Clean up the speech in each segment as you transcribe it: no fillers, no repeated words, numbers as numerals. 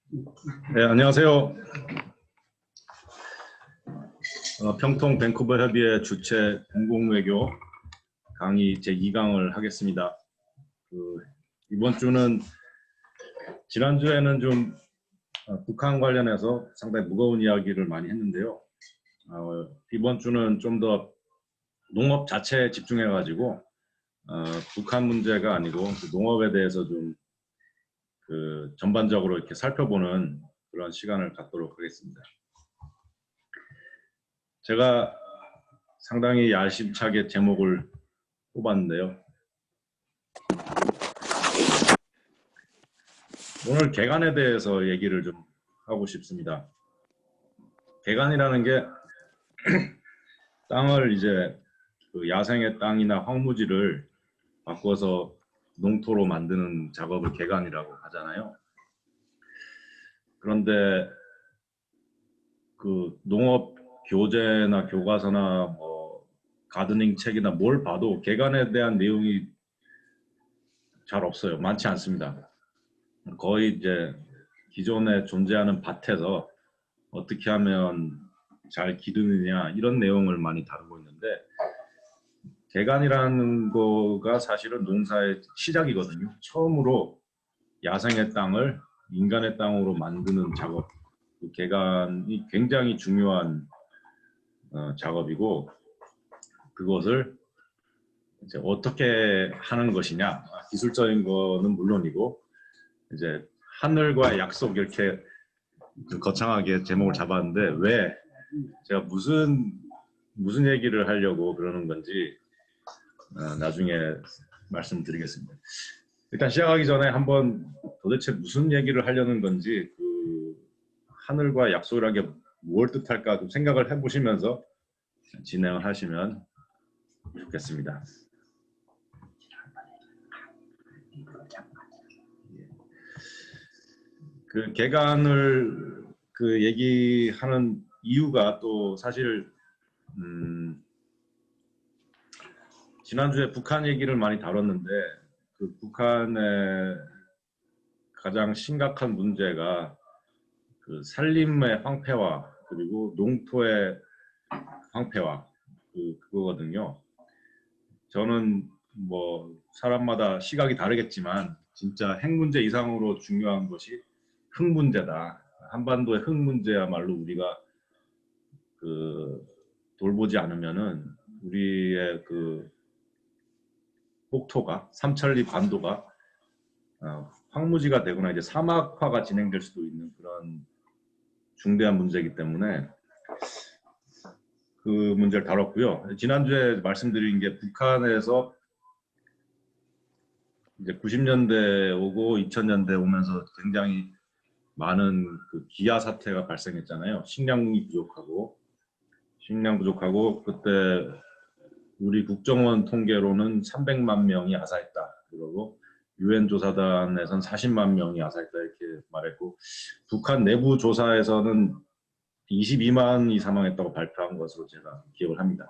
네, 안녕하세요. 평통 밴쿠버 협의회 주최 공공외교 강의 제2강을 하겠습니다. 이번 주는 지난주에는 좀 북한 관련해서 상당히 무거운 이야기를 많이 했는데요. 이번 주는 좀 더 농업 자체에 집중해가지고 북한 문제가 아니고 농업에 대해서 좀 전반적으로 이렇게 살펴보는 그런 시간을 갖도록 하겠습니다. 제가 상당히 야심차게 제목을 뽑았는데요. 오늘 개간에 대해서 얘기를 좀 하고 싶습니다. 개간이라는 게 땅을 이제 야생의 땅이나 황무지를 바꿔서 농토로 만드는 작업을 개간이라고 하잖아요. 그런데 농업 교재나 교과서나 가드닝 책이나 뭘 봐도 개간에 대한 내용이 잘 없어요. 많지 않습니다. 거의 이제 기존에 존재하는 밭에서 어떻게 하면 잘 기르느냐 이런 내용을 많이 다루고 있는데, 개간이라는 거가 사실은 농사의 시작이거든요. 처음으로 야생의 땅을 인간의 땅으로 만드는 작업, 개간이 굉장히 중요한 작업이고, 그것을 이제 어떻게 하는 것이냐, 기술적인 거는 물론이고, 이제 하늘과 약속, 이렇게 거창하게 제목을 잡았는데, 왜 제가 무슨 얘기를 하려고 그러는 건지 나중에 말씀드리겠습니다. 일단 시작하기 전에 한번 도대체 무슨 얘기를 하려는 건지, 하늘과 약속이라는 게 뭘 뜻할까 좀 생각을 해보시면서 진행을 하시면 좋겠습니다. 개간을 얘기하는 이유가 또 사실 지난주에 북한 얘기를 많이 다뤘는데, 북한의 가장 심각한 문제가 산림의 황폐화 그리고 농토의 황폐화, 그거거든요. 저는 사람마다 시각이 다르겠지만 진짜 핵 문제 이상으로 중요한 것이 흙 문제다. 한반도의 흙 문제야말로 우리가 돌보지 않으면은 우리의 quốc 토가, 삼천리 반도가 황무지가 되거나 이제 사막화가 진행될 수도 있는 그런 중대한 문제이기 때문에 그 문제를 다뤘고요. 지난주에 말씀드린 게 북한에서 이제 90년대 오고 2000년대 오면서 굉장히 많은 기아 사태가 발생했잖아요. 식량 부족하고 그때 우리 국정원 통계로는 300만 명이 야사했다. 그러고 유엔 조사단에선 40만 명이 야사했다 이렇게 말했고, 북한 내부 조사에서는 22만이 사망했다고 발표한 것으로 제가 기억을 합니다.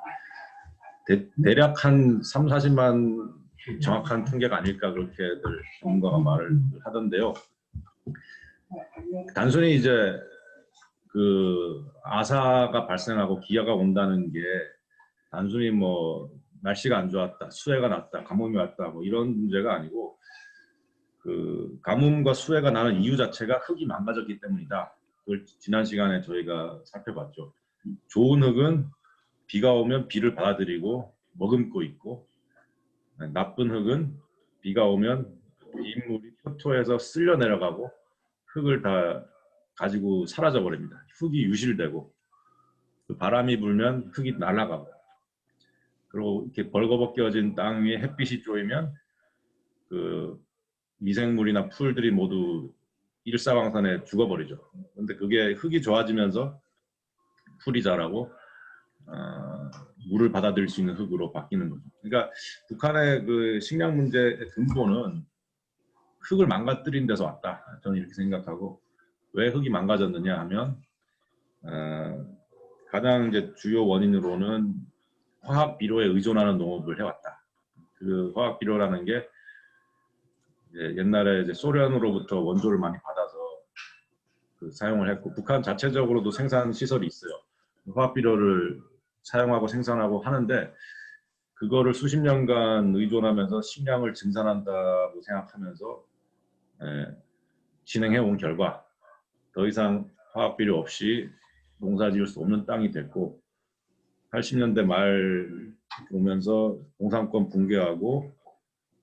대략 한 3, 40만 정확한 통계가 아닐까 그렇게들 전문가가 말을 하던데요. 단순히 이제 아사가 발생하고 기아가 온다는 게 단순히 날씨가 안 좋았다, 수해가 났다, 가뭄이 왔다 이런 문제가 아니고, 가뭄과 수해가 나는 이유 자체가 흙이 망가졌기 때문이다. 그걸 지난 시간에 저희가 살펴봤죠. 좋은 흙은 비가 오면 비를 받아들이고 머금고 있고, 나쁜 흙은 비가 오면 빗물이 표토에서 쓸려 내려가고 흙을 다 가지고 사라져 버립니다. 흙이 유실되고 바람이 불면 흙이 날아가고, 그리고 이렇게 벌거벗겨진 땅 위에 햇빛이 쪼이면 미생물이나 풀들이 모두 일사광선에 죽어버리죠. 근데 그게 흙이 좋아지면서 풀이 자라고 물을 받아들일 수 있는 흙으로 바뀌는 거죠. 그러니까 북한의 식량 문제의 근본은 흙을 망가뜨린 데서 왔다. 저는 이렇게 생각하고, 왜 흙이 망가졌느냐 하면 가장 이제 주요 원인으로는 화학 비료에 의존하는 농업을 해왔다. 그 화학 비료라는 게 옛날에 이제 소련으로부터 원조를 많이 받아서 사용을 했고 북한 자체적으로도 생산 시설이 있어요. 화학비료를 사용하고 생산하고 하는데 그거를 수십 년간 의존하면서 식량을 증산한다고 생각하면서 진행해 온 결과 더 이상 화학비료 없이 농사 지을 수 없는 땅이 됐고 80년대 말 오면서 공산권 붕괴하고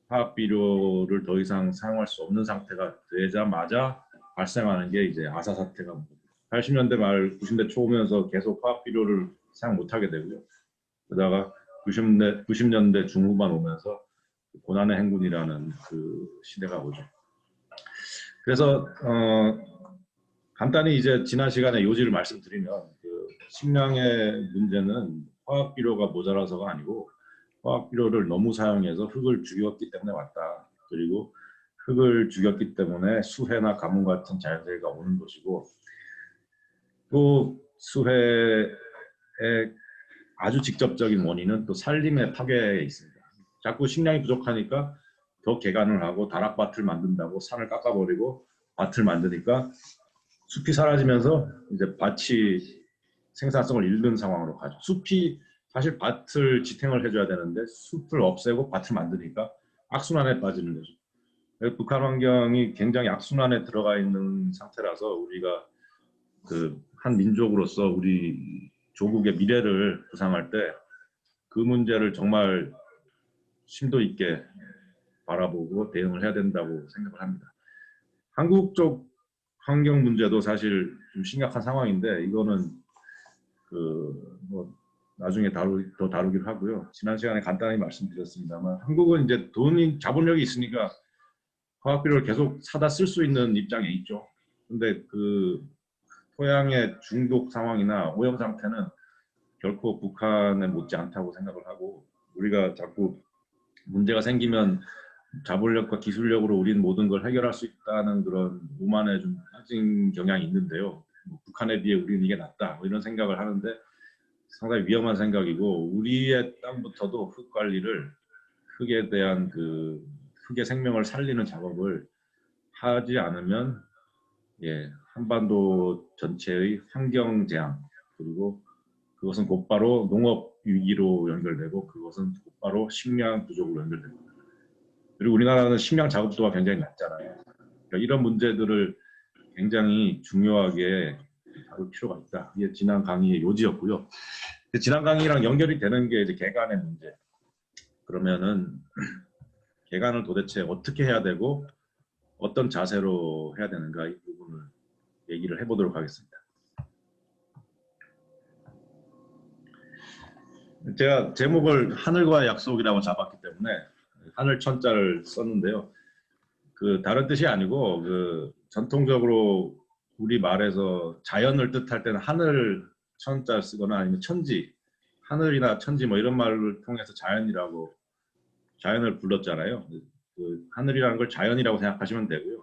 화학비료를 더 이상 사용할 수 없는 상태가 되자마자 발생하는 게 이제 아사 사태가 80년대 말 90년대 초 오면서 계속 화학비료를 사용 못하게 되고요. 그러다가 90년대 중후반 오면서 고난의 행군이라는 그 시대가 오죠. 그래서 간단히 이제 지난 시간에 요지를 말씀드리면 그 식량의 문제는 화학비료가 모자라서가 아니고 화학비료를 너무 사용해서 흙을 죽였기 때문에 왔다. 그리고 흙을 죽였기 때문에 수해나 가뭄 같은 자연재해가 오는 것이고 또 수해의 아주 직접적인 원인은 또 산림의 파괴에 있습니다. 자꾸 식량이 부족하니까 더 개간을 하고 다락밭을 만든다고 산을 깎아버리고 밭을 만드니까 숲이 사라지면서 이제 밭이 생산성을 잃는 상황으로 가죠. 숲이 사실 밭을 지탱을 해줘야 되는데 숲을 없애고 밭을 만드니까 악순환에 빠지는 거죠. 북한 환경이 굉장히 악순환에 들어가 있는 상태라서 우리가 그 한 민족으로서 우리 조국의 미래를 구상할 때 그 문제를 정말 심도 있게 바라보고 대응을 해야 된다고 생각을 합니다. 한국 쪽 환경 문제도 사실 좀 심각한 상황인데 이거는 뭐 나중에 더 다루기로 하고요. 지난 시간에 간단히 말씀드렸습니다만 한국은 이제 자본력이 있으니까 화학비료를 계속 사다 쓸 수 있는 입장에 있죠. 근데 그 토양의 중독 상황이나 오염 상태는 결코 북한에 못지 않다고 생각을 하고 우리가 자꾸 문제가 생기면 자본력과 기술력으로 우리는 모든 걸 해결할 수 있다는 그런 오만에 좀 빠진 경향이 있는데요. 뭐 북한에 비해 우리는 이게 낫다 뭐 이런 생각을 하는데 상당히 위험한 생각이고 우리의 땅부터도 흙 관리를 흙에 대한 그 흙의 생명을 살리는 작업을 하지 않으면 한반도 전체의 환경 재앙 그리고 그것은 곧바로 농업 위기로 연결되고 그것은 곧바로 식량 부족으로 연결됩니다. 그리고 우리나라는 식량 자급도가 굉장히 낮잖아요. 그러니까 이런 문제들을 굉장히 중요하게 다룰 필요가 있다. 이게 지난 강의의 요지였고요. 지난 강의랑 연결이 되는 게 이제 개간의 문제. 그러면은 개간을 도대체 어떻게 해야 되고 어떤 자세로 해야 되는가 이 부분을 얘기를 해보도록 하겠습니다. 제가 제목을 하늘과의 약속이라고 잡았기 때문에 하늘 천자를 썼는데요. 그 다른 뜻이 아니고 그 전통적으로 우리 말에서 자연을 뜻할 때는 하늘 천자를 쓰거나 아니면 천지, 하늘이나 천지 뭐 이런 말을 통해서 자연을 불렀잖아요. 그 하늘이라는 걸 자연이라고 생각하시면 되고요.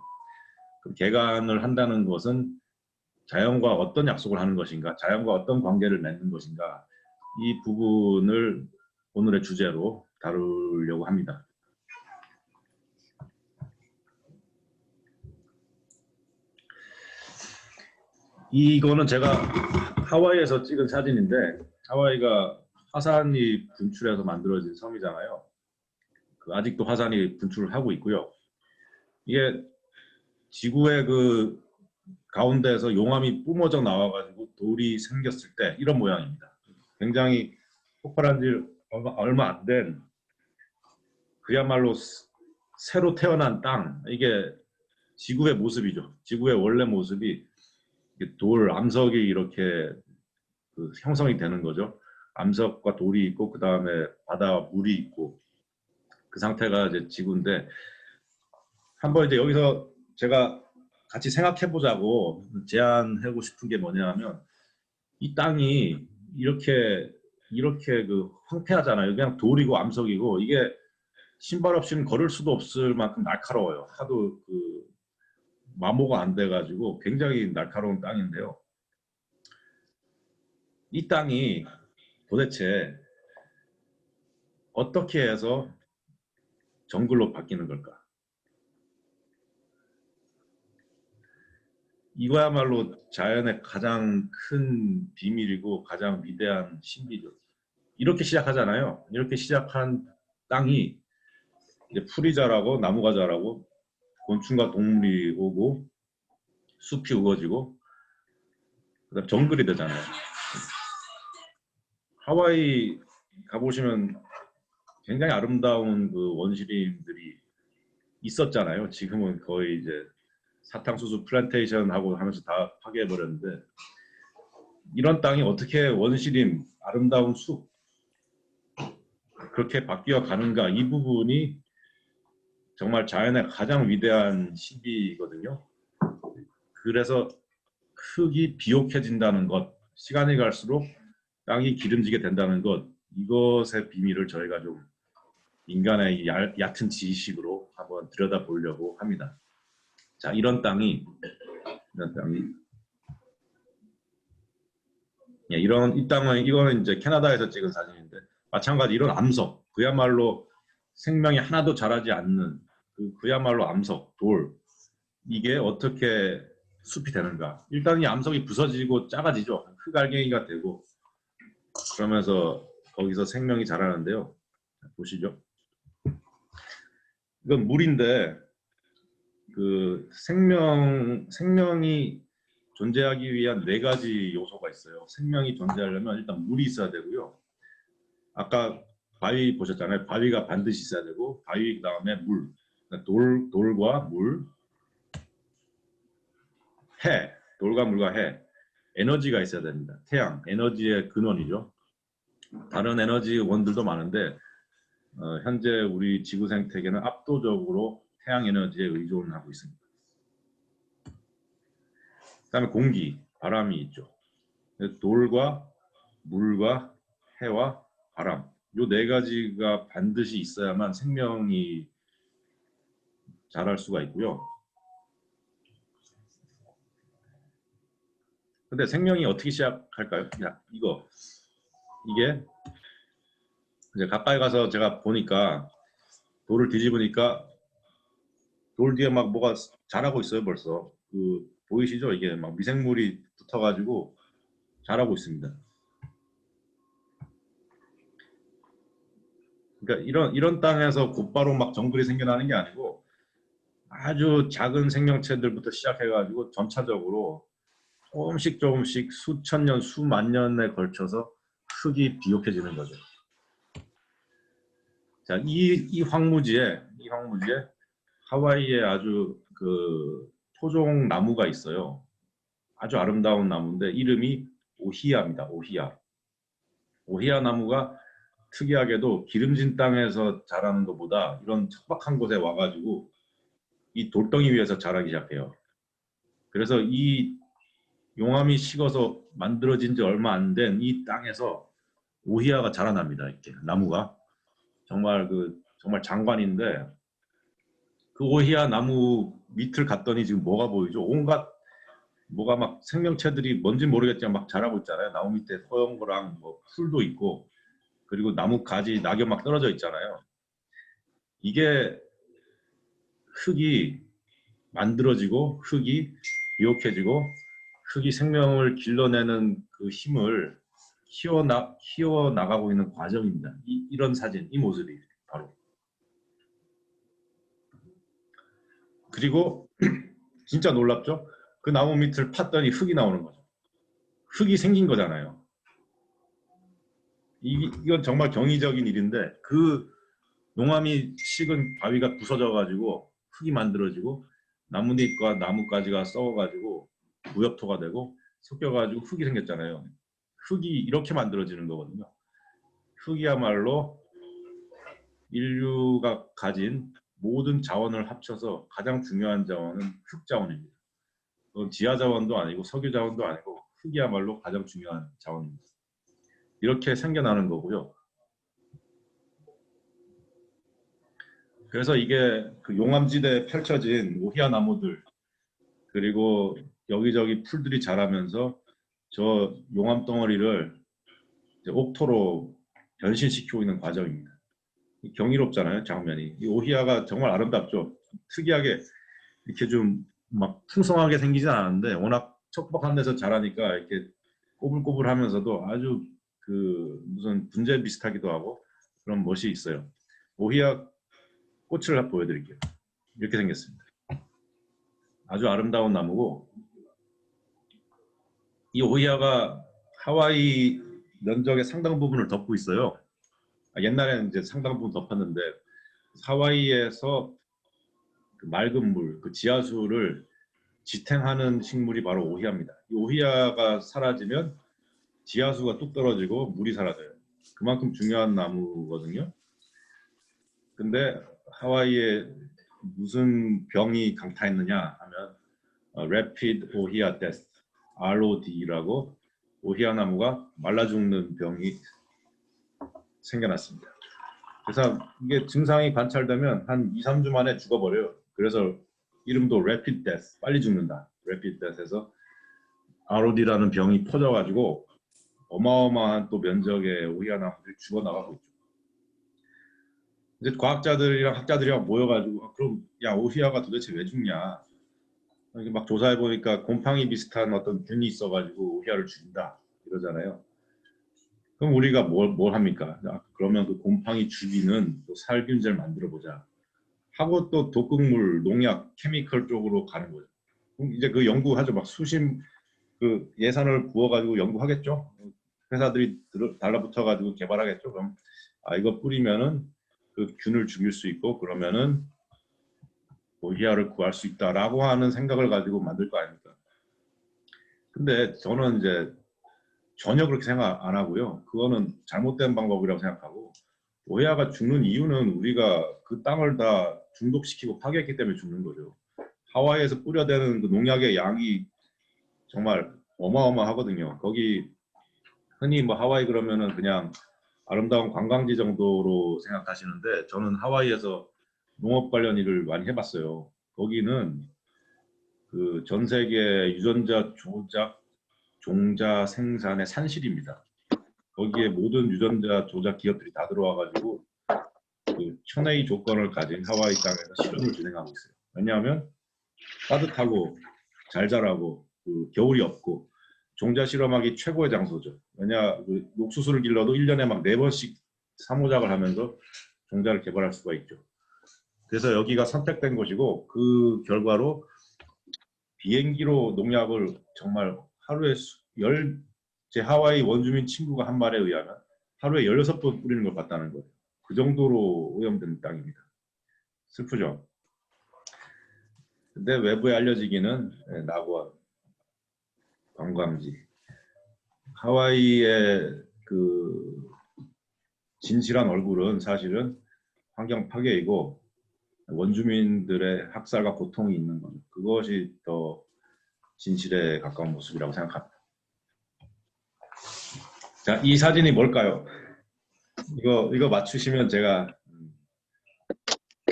그 개간을 한다는 것은 자연과 어떤 약속을 하는 것인가, 자연과 어떤 관계를 맺는 것인가 이 부분을 오늘의 주제로 다루려고 합니다. 이거는 제가 하와이에서 찍은 사진인데 하와이가 화산이 분출해서 만들어진 섬이잖아요. 아직도 화산이 분출을 하고 있고요. 이게 지구의 그 가운데에서 용암이 뿜어져 나와가지고 돌이 생겼을 때 이런 모양입니다. 굉장히 폭발한 지 얼마 안 된 그야말로 새로 태어난 땅 이게 지구의 모습이죠. 지구의 원래 모습이 암석이 이렇게 형성이 되는 거죠. 암석과 돌이 있고 그 다음에 바다와 물이 있고 그 상태가 이제 지구인데 한번 이제 여기서 제가 같이 생각해 보자고 제안하고 싶은 게 뭐냐면 이 땅이 이렇게 그 황폐하잖아요. 그냥 돌이고 암석이고 이게 신발 없이는 걸을 수도 없을 만큼 날카로워요. 하도 그 마모가 안 돼가지고 굉장히 날카로운 땅인데요. 이 땅이 도대체 어떻게 해서 정글로 바뀌는 걸까? 이거야말로 자연의 가장 큰 비밀이고 가장 위대한 신비죠. 이렇게 시작하잖아요. 이렇게 시작한 땅이 이제 풀이 자라고 나무가 자라고 곤충과 동물이 오고 숲이 우거지고 그다음 정글이 되잖아요. 하와이 가보시면 굉장히 아름다운 그 원시림들이 있었잖아요. 지금은 거의 이제 사탕수수 플랜테이션 하고 하면서 다 파괴해버렸는데 이런 땅이 어떻게 원시림, 아름다운 숲 그렇게 바뀌어 가는가 이 부분이 정말 자연의 가장 위대한 신비거든요. 그래서 흙이 비옥해진다는 것, 시간이 갈수록 땅이 기름지게 된다는 것, 이것의 비밀을 저희가 좀 인간의 얕은 지식으로 한번 들여다보려고 합니다. 자, 이런 땅이 이 땅은 이거는 이제 캐나다에서 찍은 사진인데 마찬가지 이런 암석, 그야말로 생명이 하나도 자라지 않는 그야말로 암석, 돌 이게 어떻게 숲이 되는가? 일단 이 암석이 부서지고 작아지죠. 흙알갱이가 되고 그러면서 거기서 생명이 자라는데요. 보시죠. 이건 물인데 그 생명이 존재하기 위한 4가지 요소가 있어요. 생명이 존재하려면 일단 물이 있어야 되고요. 아까 바위 보셨잖아요. 바위가 반드시 있어야 되고 바위 그다음에 물, 돌과 물, 해, 돌과 물과 해, 에너지가 있어야 됩니다. 태양, 에너지의 근원이죠. 다른 에너지 원들도 많은데 현재 우리 지구 생태계는 압도적으로 태양 에너지에 의존하고 있습니다. 그다음에 공기, 바람이 있죠. 돌과 물과 해와 바람, 요 4가지가 반드시 있어야만 생명이 자랄 수가 있고요. 근데 생명이 어떻게 시작할까요? 이게 이제 가까이 가서 제가 보니까 돌을 뒤집으니까 돌 뒤에 막 뭐가 자라고 있어요. 벌써 보이시죠? 이게 막 미생물이 붙어가지고 자라고 있습니다. 그러니까 이런 땅에서 곧바로 막 정글이 생겨나는 게 아니고 아주 작은 생명체들부터 시작해가지고 점차적으로 조금씩 수천 년, 수만 년에 걸쳐서 흙이 비옥해지는 거죠. 자, 이 황무지에 하와이에 아주 토종 나무가 있어요. 아주 아름다운 나무인데 이름이 오히야입니다. 오히야 나무가 특이하게도 기름진 땅에서 자라는 것보다 이런 척박한 곳에 와가지고 이 돌덩이 위에서 자라기 시작해요. 그래서 이 용암이 식어서 만들어진 지 얼마 안 된 이 땅에서 오히야가 자라납니다. 이렇게 나무가 정말 정말 장관인데 그 오히야 나무 밑을 갔더니 지금 뭐가 보이죠? 온갖 뭐가 막 생명체들이 뭔지 모르겠지만 막 자라고 있잖아요. 나무 밑에 허연 거랑 뭐 풀도 있고 그리고 나무 가지 낙엽 막 떨어져 있잖아요. 이게 흙이 만들어지고 흙이 비옥해지고 흙이 생명을 길러내는 그 힘을 키워나가고 있는 과정입니다. 이런 사진, 이 모습이 바로. 그리고 진짜 놀랍죠? 그 나무 밑을 팠더니 흙이 나오는 거죠. 흙이 생긴 거잖아요. 이건 정말 경이적인 일인데 그 용암이 식은 바위가 부서져가지고 흙이 만들어지고 나뭇잎과 나뭇가지가 썩어가지고 무협토가 되고 섞여가지고 흙이 생겼잖아요. 흙이 이렇게 만들어지는 거거든요. 흙이야말로 인류가 가진 모든 자원을 합쳐서 가장 중요한 자원은 흙 자원입니다. 지하 자원도 아니고 석유 자원도 아니고 흙이야말로 가장 중요한 자원입니다. 이렇게 생겨나는 거고요. 그래서 이게 그 용암지대에 펼쳐진 오히야 나무들 그리고 여기저기 풀들이 자라면서 저 용암 덩어리를 옥토로 변신시키고 있는 과정입니다. 경이롭잖아요, 장면이. 이 오히야가 정말 아름답죠. 특이하게 이렇게 좀 막 풍성하게 생기진 않았는데 워낙 척박한 데서 자라니까 이렇게 꼬불꼬불하면서도 아주 그 무슨 분재 비슷하기도 하고 그런 멋이 있어요. 오히려 꽃을 보여드릴게요. 이렇게 생겼습니다. 아주 아름다운 나무고 이 오히려가 하와이 면적의 상당 부분을 덮고 있어요. 옛날에는 이제 상당 부분 덮었는데 하와이에서 그 맑은 물, 그 지하수를 지탱하는 식물이 바로 오히야입니다. 이 오히야가 사라지면 지하수가 뚝 떨어지고 물이 사라져요. 그만큼 중요한 나무거든요. 근데 하와이에 무슨 병이 강타했느냐 하면 Rapid Ohia Death, ROD라고 오히야 나무가 말라 죽는 병이 생겨났습니다. 그래서 이게 증상이 관찰되면 한 2, 3주 만에 죽어버려요. 그래서 이름도 Rapid Death, 빨리 죽는다. Rapid Death에서 ROD라는 병이 퍼져가지고 어마어마한 또 면적의 오히야 나무들이 죽어나가고 있죠. 이제 과학자들이랑 학자들이랑 모여가지고 그럼 야 오히야가 도대체 왜 죽냐? 막 조사해 보니까 곰팡이 비슷한 어떤 균이 있어가지고 오히야를 죽인다 이러잖아요. 그럼 우리가 뭘 합니까? 그러면 그 곰팡이 죽이는 또 살균제를 만들어 보자 하고 또 독극물, 농약, 케미컬 쪽으로 가는 거죠. 그럼 이제 그 연구하죠. 막 수십 그 예산을 부어가지고 연구하겠죠. 회사들이 달라붙어가지고 개발하겠죠. 그럼 이거 뿌리면은 그 균을 죽일 수 있고 그러면은 오히야를 구할 수 있다라고 하는 생각을 가지고 만들 거 아닙니까? 근데 저는 이제 전혀 그렇게 생각 안 하고요. 그거는 잘못된 방법이라고 생각하고 오히야가 죽는 이유는 우리가 그 땅을 다 중독시키고 파괴했기 때문에 죽는 거죠. 하와이에서 뿌려대는 그 농약의 양이 정말 어마어마하거든요. 거기 흔히 뭐 하와이 그러면은 그냥 아름다운 관광지 정도로 생각하시는데 저는 하와이에서 농업 관련 일을 많이 해봤어요. 거기는 그 전 세계 유전자 조작, 종자 생산의 산실입니다. 거기에 모든 유전자 조작 기업들이 다 들어와가지고 그 천혜의 조건을 가진 하와이 땅에서 실험을 진행하고 있어요. 왜냐하면 따뜻하고 잘 자라고 그 겨울이 없고 종자 실험하기 최고의 장소죠. 왜냐 그 옥수수를 길러도 1년에 막 4번씩 사모작을 하면서 종자를 개발할 수가 있죠. 그래서 여기가 선택된 곳이고 그 결과로 비행기로 농약을 정말 하루에 제 하와이 원주민 친구가 한 말에 의하면 하루에 16번 뿌리는 걸 봤다는 거예요. 그 정도로 오염된 땅입니다. 슬프죠. 근데 외부에 알려지기는 낙원, 관광지. 하와이의 그 진실한 얼굴은 사실은 환경 파괴이고 원주민들의 학살과 고통이 있는 거죠. 그것이 더 진실에 가까운 모습이라고 생각합니다. 자, 이 사진이 뭘까요? 이거 맞추시면 제가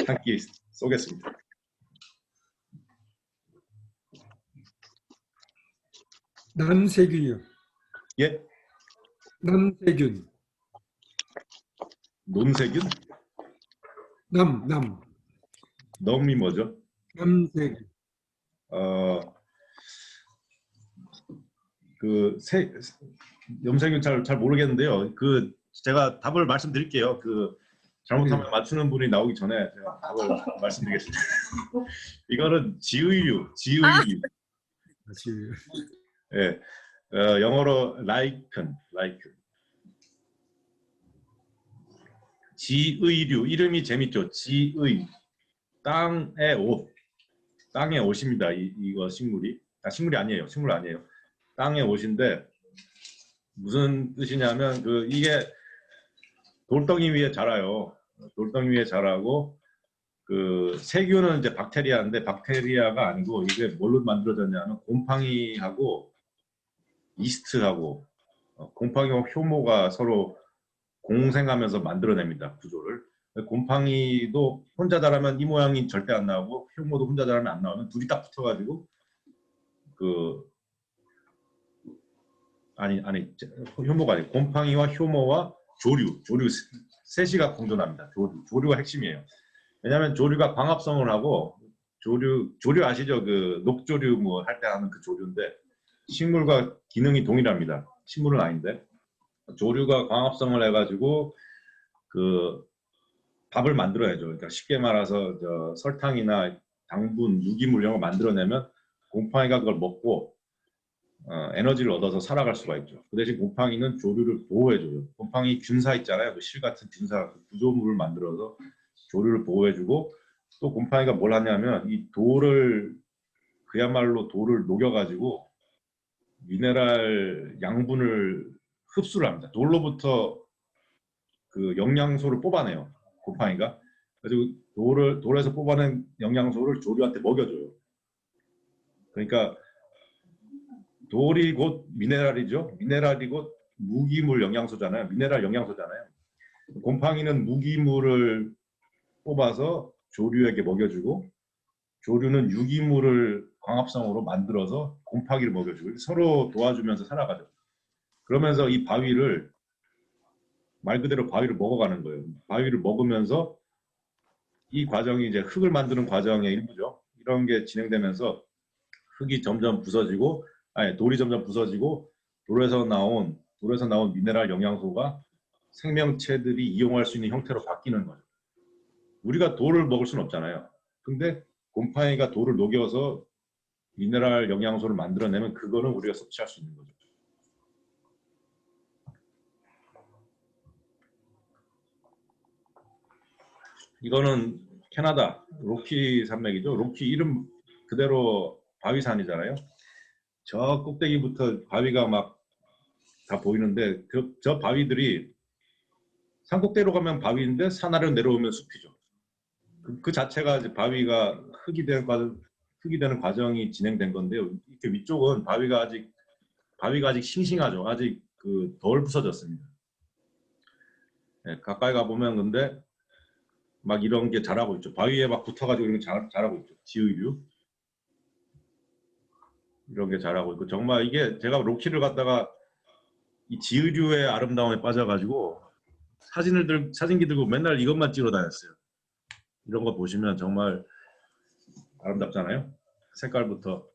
한 끼 쏘겠습니다. 남세균이요. 예? 남세균. 논세균? 넘이 뭐죠? 남세균. 염세균 잘 모르겠는데요. 그 제가 답을 말씀드릴게요. 그 잘못하면 맞추는 분이 나오기 전에 제가 답을 말씀드리겠습니다. 이거는 지의류. 예, 영어로 lichen. 지의류. 이름이 재밌죠. 지의. 땅의 옷입니다. 이거 식물이. 식물이 아니에요. 식물 아니에요. 땅의 옷인데 무슨 뜻이냐면 이게 돌덩이 위에 자라요. 돌덩이 위에 자라고 그 세균은 이제 박테리아인데 박테리아가 아니고 이게 뭘로 만들어졌냐면 곰팡이하고 이스트하고 곰팡이와 효모가 서로 공생하면서 만들어냅니다. 구조를. 곰팡이도 혼자 자라면 이 모양이 절대 안 나오고 효모도 혼자 자라면 안 나오면 둘이 딱 붙어가지고 효모가 아니고 곰팡이와 효모와 조류 셋이가 공존합니다. 조류가 핵심이에요. 왜냐하면 조류가 광합성을 하고 조류 아시죠? 그 녹조류 뭐 할 때 하는 그 조류인데 식물과 기능이 동일합니다. 식물은 아닌데 조류가 광합성을 해가지고 그 밥을 만들어야죠. 그러니까 쉽게 말해서 설탕이나 당분, 유기물 이런 거 만들어내면 곰팡이가 그걸 먹고 에너지를 얻어서 살아갈 수가 있죠. 그 대신 곰팡이는 조류를 보호해줘요. 곰팡이 균사 있잖아요. 그 실 같은 균사, 그 구조물을 만들어서 조류를 보호해주고 또 곰팡이가 뭘 하냐면 이 돌을 그야말로 돌을 녹여가지고 미네랄 양분을 흡수를 합니다. 돌로부터 그 영양소를 뽑아내요. 곰팡이가. 그래서 돌에서 뽑아낸 영양소를 조류한테 먹여줘요. 그러니까 돌이 곧 미네랄이죠. 미네랄이 곧 무기물 영양소잖아요. 미네랄 영양소잖아요. 곰팡이는 무기물을 뽑아서 조류에게 먹여주고 조류는 유기물을 광합성으로 만들어서 곰팡이를 먹여주고 서로 도와주면서 살아가죠. 그러면서 이 바위를 말 그대로 바위를 먹어가는 거예요. 바위를 먹으면서 이 과정이 이제 흙을 만드는 과정의 일부죠. 이런 게 진행되면서 흙이 점점 부서지고, 돌이 점점 부서지고 돌에서 나온 미네랄 영양소가 생명체들이 이용할 수 있는 형태로 바뀌는 거죠. 우리가 돌을 먹을 수는 없잖아요. 근데 곰팡이가 돌을 녹여서 미네랄 영양소를 만들어내면 그거는 우리가 섭취할 수 있는 거죠. 이거는 캐나다 로키 산맥이죠. 로키 이름 그대로 바위산이잖아요. 저 꼭대기부터 바위가 막 다 보이는데 저 바위들이 산 꼭대기로 가면 바위인데 산 아래로 내려오면 숲이죠. 그 자체가 이제 바위가 흙이 되는 과정이 진행된 건데요. 이렇게 위쪽은 바위가 아직 싱싱하죠. 아직 그 덜 부서졌습니다. 네, 가까이 가 보면 근데 막 이런 게 자라고 있죠. 바위에 막 붙어가지고 이런 게 자라고 있죠. 지의류 이런 게 자라고 있고 정말 이게 제가 로키를 갔다가 이 지의류의 아름다움에 빠져가지고 사진기 들고 맨날 이것만 찍어 다녔어요. 이런 거 보시면 정말 아름답잖아요. 색깔부터.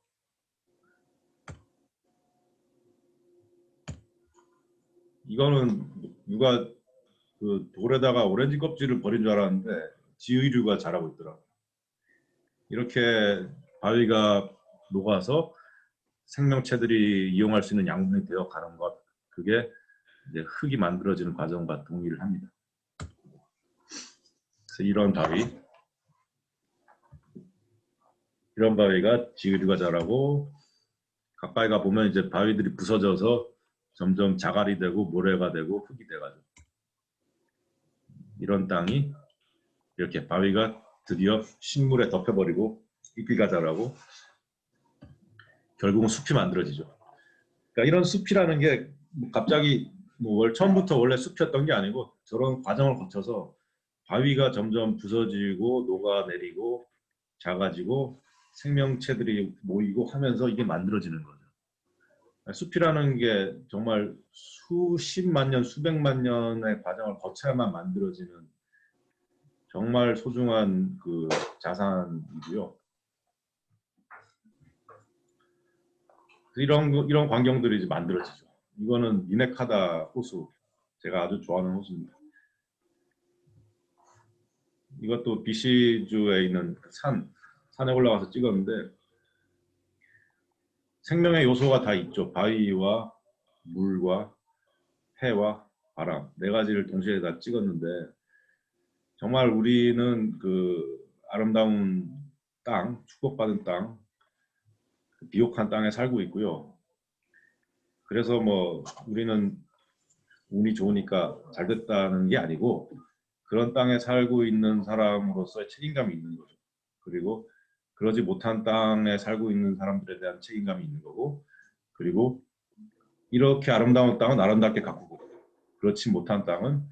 이거는 누가 그 돌에다가 오렌지 껍질을 버린 줄 알았는데 지의류가 자라고 있더라고요. 이렇게 바위가 녹아서 생명체들이 이용할 수 있는 양분이 되어 가는 것, 그게 이제 흙이 만들어지는 과정과 동의를 합니다. 그래서 이런 바위가 지의류가 자라고 가까이 가 보면 이제 바위들이 부서져서 점점 자갈이 되고 모래가 되고 흙이 돼가지고 이런 땅이 이렇게 바위가 드디어 식물에 덮여버리고 잎이가 자라고 결국은 숲이 만들어지죠. 그러니까 이런 숲이라는 게 갑자기 처음부터 원래 숲이었던 게 아니고 저런 과정을 거쳐서 바위가 점점 부서지고 녹아내리고 작아지고 생명체들이 모이고 하면서 이게 만들어지는 거죠. 숲이라는 게 정말 수십만 년, 수백만 년의 과정을 거쳐야만 만들어지는 정말 소중한 그 자산이고요. 이런 광경들이 이제 만들어지죠. 이거는 미네카다 호수, 제가 아주 좋아하는 호수입니다. 이것도 BC주에 있는 산에 올라가서 찍었는데 생명의 요소가 다 있죠. 바위와 물과 해와 바람 네 가지를 동시에 다 찍었는데 정말 우리는 그 아름다운 땅, 축복받은 땅, 비옥한 땅에 살고 있고요. 그래서 뭐 우리는 운이 좋으니까 잘 됐다는 게 아니고 그런 땅에 살고 있는 사람으로서의 책임감이 있는 거죠. 그리고 그러지 못한 땅에 살고 있는 사람들에 대한 책임감이 있는 거고, 그리고 이렇게 아름다운 땅은 아름답게 가꾸고 그렇지 못한 땅은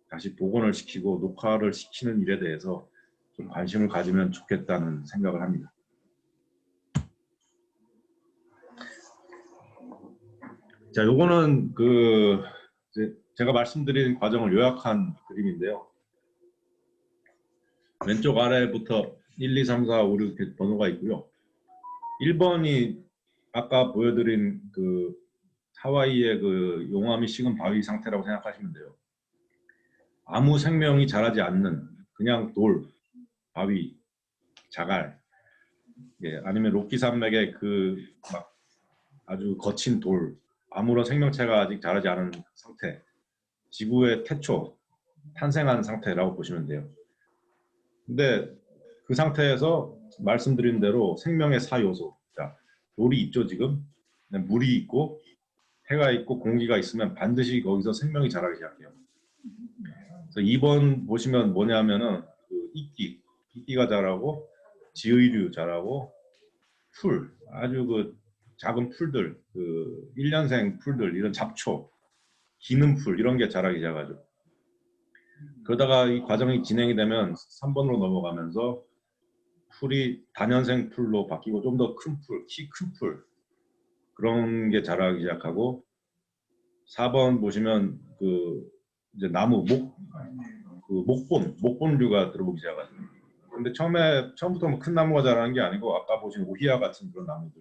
다시 복원을 시키고 녹화를 시키는 일에 대해서 좀 관심을 가지면 좋겠다는 생각을 합니다. 자, 요거는 제가 말씀드린 과정을 요약한 그림인데요. 왼쪽 아래부터 1, 2, 3, 4, 5, 6 이렇게 번호가 있고요. 1번이 아까 보여드린 그 하와이의 그 용암이 식은 바위 상태라고 생각하시면 돼요. 아무 생명이 자라지 않는 그냥 돌, 바위, 자갈, 예, 아니면 로키 산맥의 그 막 아주 거친 돌, 아무런 생명체가 아직 자라지 않은 상태, 지구의 태초, 탄생한 상태라고 보시면 돼요. 근데 그 상태에서 말씀드린 대로 생명의 4요소, 자, 돌이 있죠 지금, 물이 있고 해가 있고 공기가 있으면 반드시 거기서 생명이 자라기 시작해요. 그래서 2번 보시면 뭐냐면은 그 이끼가 자라고 지의류 자라고 풀, 아주 그 작은 풀들, 그 1년생 풀들, 이런 잡초, 기는 풀 이런 게 자라기 시작하죠. 그러다가 이 과정이 진행이 되면 3번으로 넘어가면서 풀이 다년생 풀로 바뀌고 좀 더 큰 풀, 키 큰 풀 그런 게 자라기 시작하고 4번 보시면 그 이제 나무 목본류가 들어오기 시작하죠. 근데 처음부터 뭐 큰 나무가 자라는 게 아니고 아까 보신 오히야 같은 그런 나무들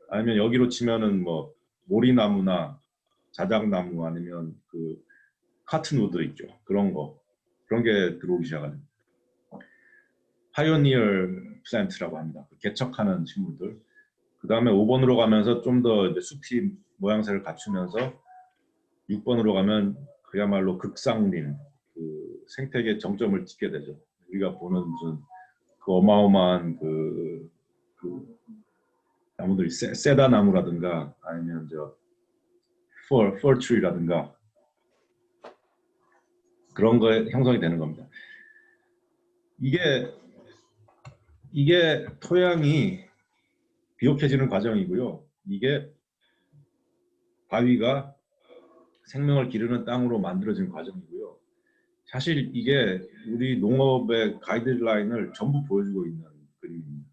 아니면 여기로 치면은 뭐 모리나무나 자작나무 아니면 그 카튼우드 있죠. 그런 게 들어오기 시작하죠. 파이오니어 플랜트라고 합니다. 개척하는 식물들. 그 다음에 5번으로 가면서 좀 더 숲이 모양새를 갖추면서 6번으로 가면 그야말로 극상림, 그 생태계 정점을 찍게 되죠. 우리가 보는 무슨 그 어마어마한 그 나무들이 세다 나무라든가 아니면 펄 트리라든가 그런 거에 형성이 되는 겁니다. 이게 토양이 비옥해지는 과정이고요. 이게 바위가 생명을 기르는 땅으로 만들어진 과정이고요. 사실 이게 우리 농업의 가이드라인을 전부 보여주고 있는 그림입니다.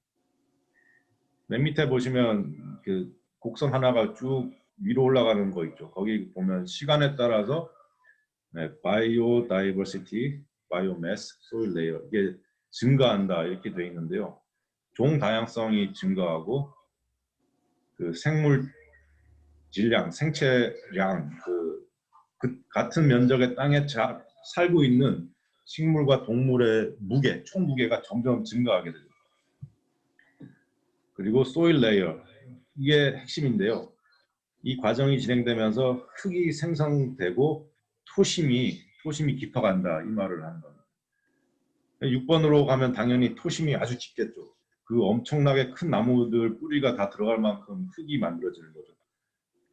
맨 밑에 보시면 그 곡선 하나가 쭉 위로 올라가는 거 있죠. 거기 보면 시간에 따라서 바이오다이버시티, 바이오매스, 소일 레이어 이게 증가한다 이렇게 되어 있는데요. 종 다양성이 증가하고 그 생물 질량, 생체량, 그 같은 면적의 땅에 살고 있는 식물과 동물의 무게, 총 무게가 점점 증가하게 되죠. 그리고 소일 레이어 이게 핵심인데요. 이 과정이 진행되면서 흙이 생성되고 토심이 깊어간다 이 말을 하는 겁니다. 6번으로 가면 당연히 토심이 아주 깊겠죠. 그 엄청나게 큰 나무들 뿌리가 다 들어갈 만큼 흙이 만들어지는 거죠.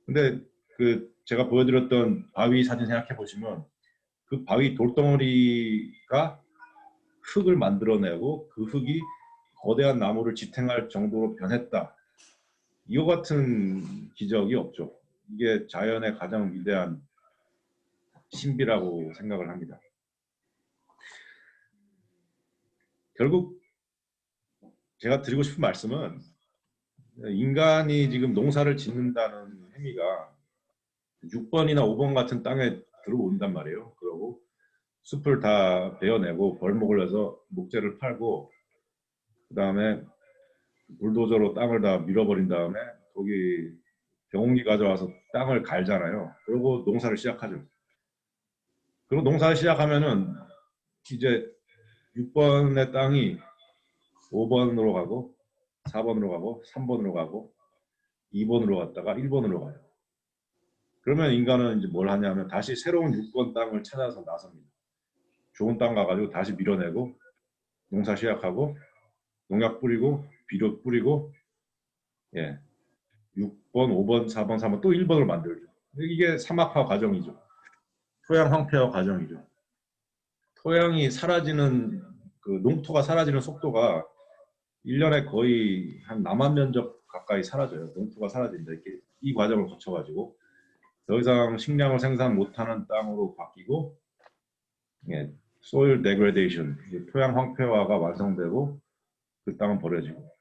근데 그 제가 보여드렸던 바위 사진 생각해 보시면 그 바위 돌덩어리가 흙을 만들어내고 그 흙이 거대한 나무를 지탱할 정도로 변했다. 이와 같은 기적이 없죠. 이게 자연의 가장 위대한 신비라고 생각을 합니다. 결국 제가 드리고 싶은 말씀은 인간이 지금 농사를 짓는다는 행위가 6번이나 5번 같은 땅에 들어온단 말이에요. 그러고 숲을 다 베어내고 벌목을 해서 목재를 팔고 그 다음에 불도저로 땅을 다 밀어버린 다음에 거기 병원기 가져와서 땅을 갈잖아요. 그리고 농사를 시작하죠. 그리고 농사를 시작하면은 이제 6번의 땅이 5번으로 가고 4번으로 가고 3번으로 가고 2번으로 갔다가 1번으로 가요. 그러면 인간은 이제 뭘 하냐면 다시 새로운 6번 땅을 찾아서 나섭니다. 좋은 땅 가가지고 다시 밀어내고 농사 시작하고 농약 뿌리고 비료 뿌리고 6번, 5번, 4번, 3번 또 1번을 만들죠. 이게 사막화 과정이죠. 토양 황폐화 과정이죠. 토양이 사라지는 그 농토가 사라지는 속도가 1년에 거의 한 남한 면적 가까이 사라져요. 농토가 사라진다. 이렇게 이 과정을 거쳐가지고 더 이상 식량을 생산 못하는 땅으로 바뀌고 soil degradation, 토양 황폐화가 완성되고 그 땅은 버려지고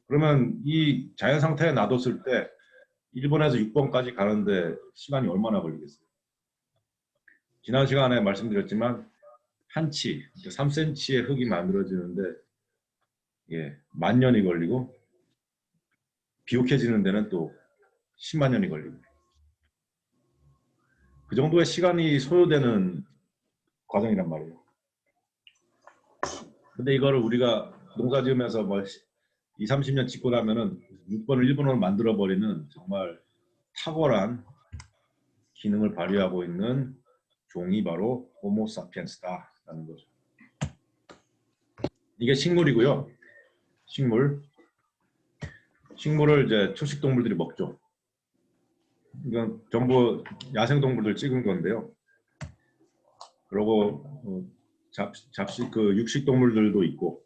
그러면 이 자연 상태에 놔뒀을 때 1번에서 6번까지 가는데 시간이 얼마나 걸리겠어요? 지난 시간에 말씀드렸지만 한 치, 3cm의 흙이 만들어지는데 예, 만 년이 걸리고 비옥해지는 데는 또 10만 년이 걸리고 그 정도의 시간이 소요되는 과정이란 말이에요. 근데 이거를 우리가 농사 지으면서 뭐 2, 30년 짓고 나면은 6번을 1번으로 만들어 버리는 정말 탁월한 기능을 발휘하고 있는 종이 바로 호모사피엔스다라는 거죠. 이게 식물이고요. 식물을 이제 초식 동물들이 먹죠. 이건 전부 야생 동물들 찍은 건데요. 그리고 잡식 그 육식 동물들도 있고,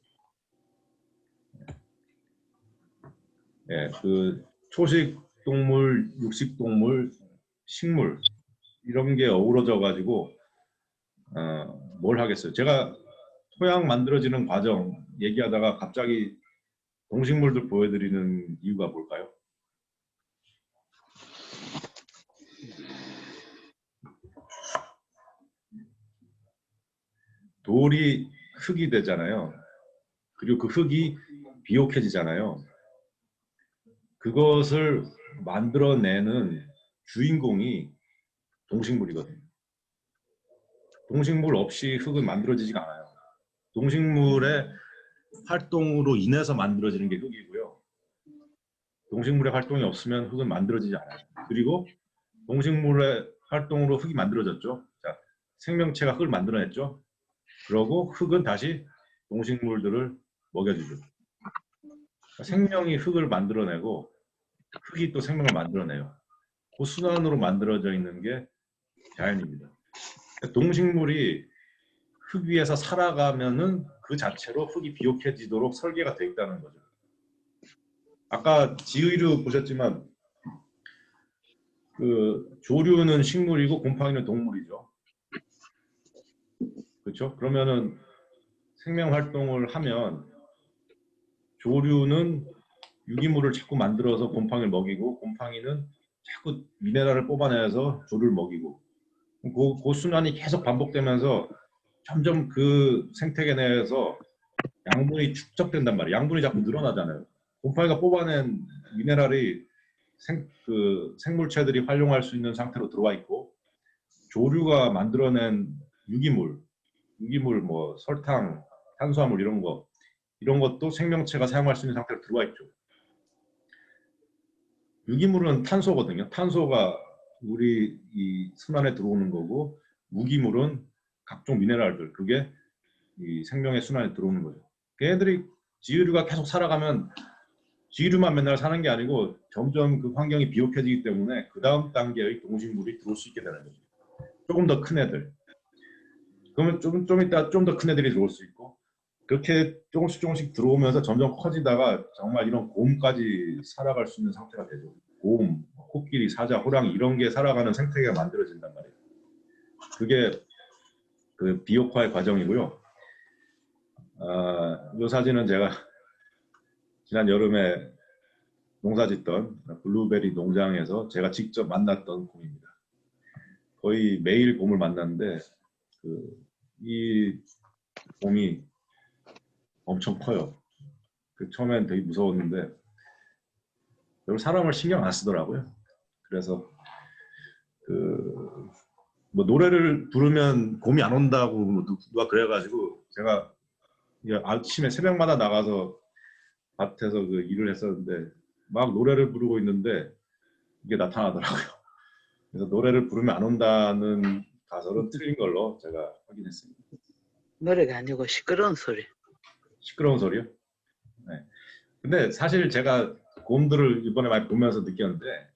예, 그 초식 동물, 육식 동물, 식물 이런 게 어우러져 가지고 뭘 하겠어요. 제가 토양 만들어지는 과정 얘기하다가 갑자기 동식물들 보여드리는 이유가 뭘까요? 돌이 흙이 되잖아요. 그리고 그 흙이 비옥해지잖아요. 그것을 만들어내는 주인공이 동식물이거든요. 동식물 없이 흙은 만들어지지가 않아요. 동식물의 활동으로 인해서 만들어지는 게 흙이고요. 동식물의 활동이 없으면 흙은 만들어지지 않아요. 그리고 동식물의 활동으로 흙이 만들어졌죠. 자, 생명체가 흙을 만들어냈죠. 그러고 흙은 다시 동식물들을 먹여주죠. 그러니까 생명이 흙을 만들어내고 흙이 또 생명을 만들어내요. 그 순환으로 만들어져 있는 게 자연입니다. 동식물이 흙 위에서 살아가면은 그 자체로 흙이 비옥해지도록 설계가 되어 있다는 거죠. 아까 지의류 보셨지만 그 조류는 식물이고 곰팡이는 동물이죠. 그렇죠? 그러면은 생명 활동을 하면 조류는 유기물을 자꾸 만들어서 곰팡이를 먹이고 곰팡이는 자꾸 미네랄을 뽑아내서 조류를 먹이고 그 순환이 계속 반복되면서 점점 그 생태계 내에서 양분이 축적된단 말이에요. 양분이 자꾸 늘어나잖아요. 곰팡이가 뽑아낸 미네랄이 생물체들이 활용할 수 있는 상태로 들어와 있고 조류가 만들어낸 유기물 뭐 설탕, 탄수화물 이런 것도 생명체가 사용할 수 있는 상태로 들어와 있죠. 유기물은 탄소거든요. 탄소가 우리 이 순환에 들어오는 거고 무기물은 각종 미네랄들 그게 이 생명의 순환에 들어오는 거죠. 걔네들이 지유류가 계속 살아가면 지유류만 맨날 사는 게 아니고 점점 그 환경이 비옥해지기 때문에 그 다음 단계의 동식물이 들어올 수 있게 되는 거죠. 조금 더 큰 애들. 그러면 좀 이따 좀 더 큰 애들이 들어올 수 있고 그렇게 조금씩 들어오면서 점점 커지다가 정말 이런 곰까지 살아갈 수 있는 상태가 되죠. 곰, 코끼리, 사자, 호랑이 이런 게 살아가는 생태계가 만들어진단 말이에요. 그게 그 비옥화의 과정이고요. 이 사진은 제가 지난 여름에 농사짓던 블루베리 농장에서 제가 직접 만났던 곰입니다. 거의 매일 곰을 만났는데 이 곰이 엄청 커요. 처음엔 되게 무서웠는데 별로 사람을 신경 안 쓰더라고요. 그래서 뭐 노래를 부르면 곰이 안 온다고 누가 그래가지고 제가 아침에 새벽마다 나가서 밭에서 그 일을 했었는데 막 노래를 부르고 있는데 이게 나타나더라고요. 그래서 노래를 부르면 안 온다는 가설은 틀린 걸로 제가 확인했습니다. 노래가 아니고 시끄러운 소리. 시끄러운 소리요? 네. 근데 사실 제가 곰들을 이번에 많이 보면서 느꼈는데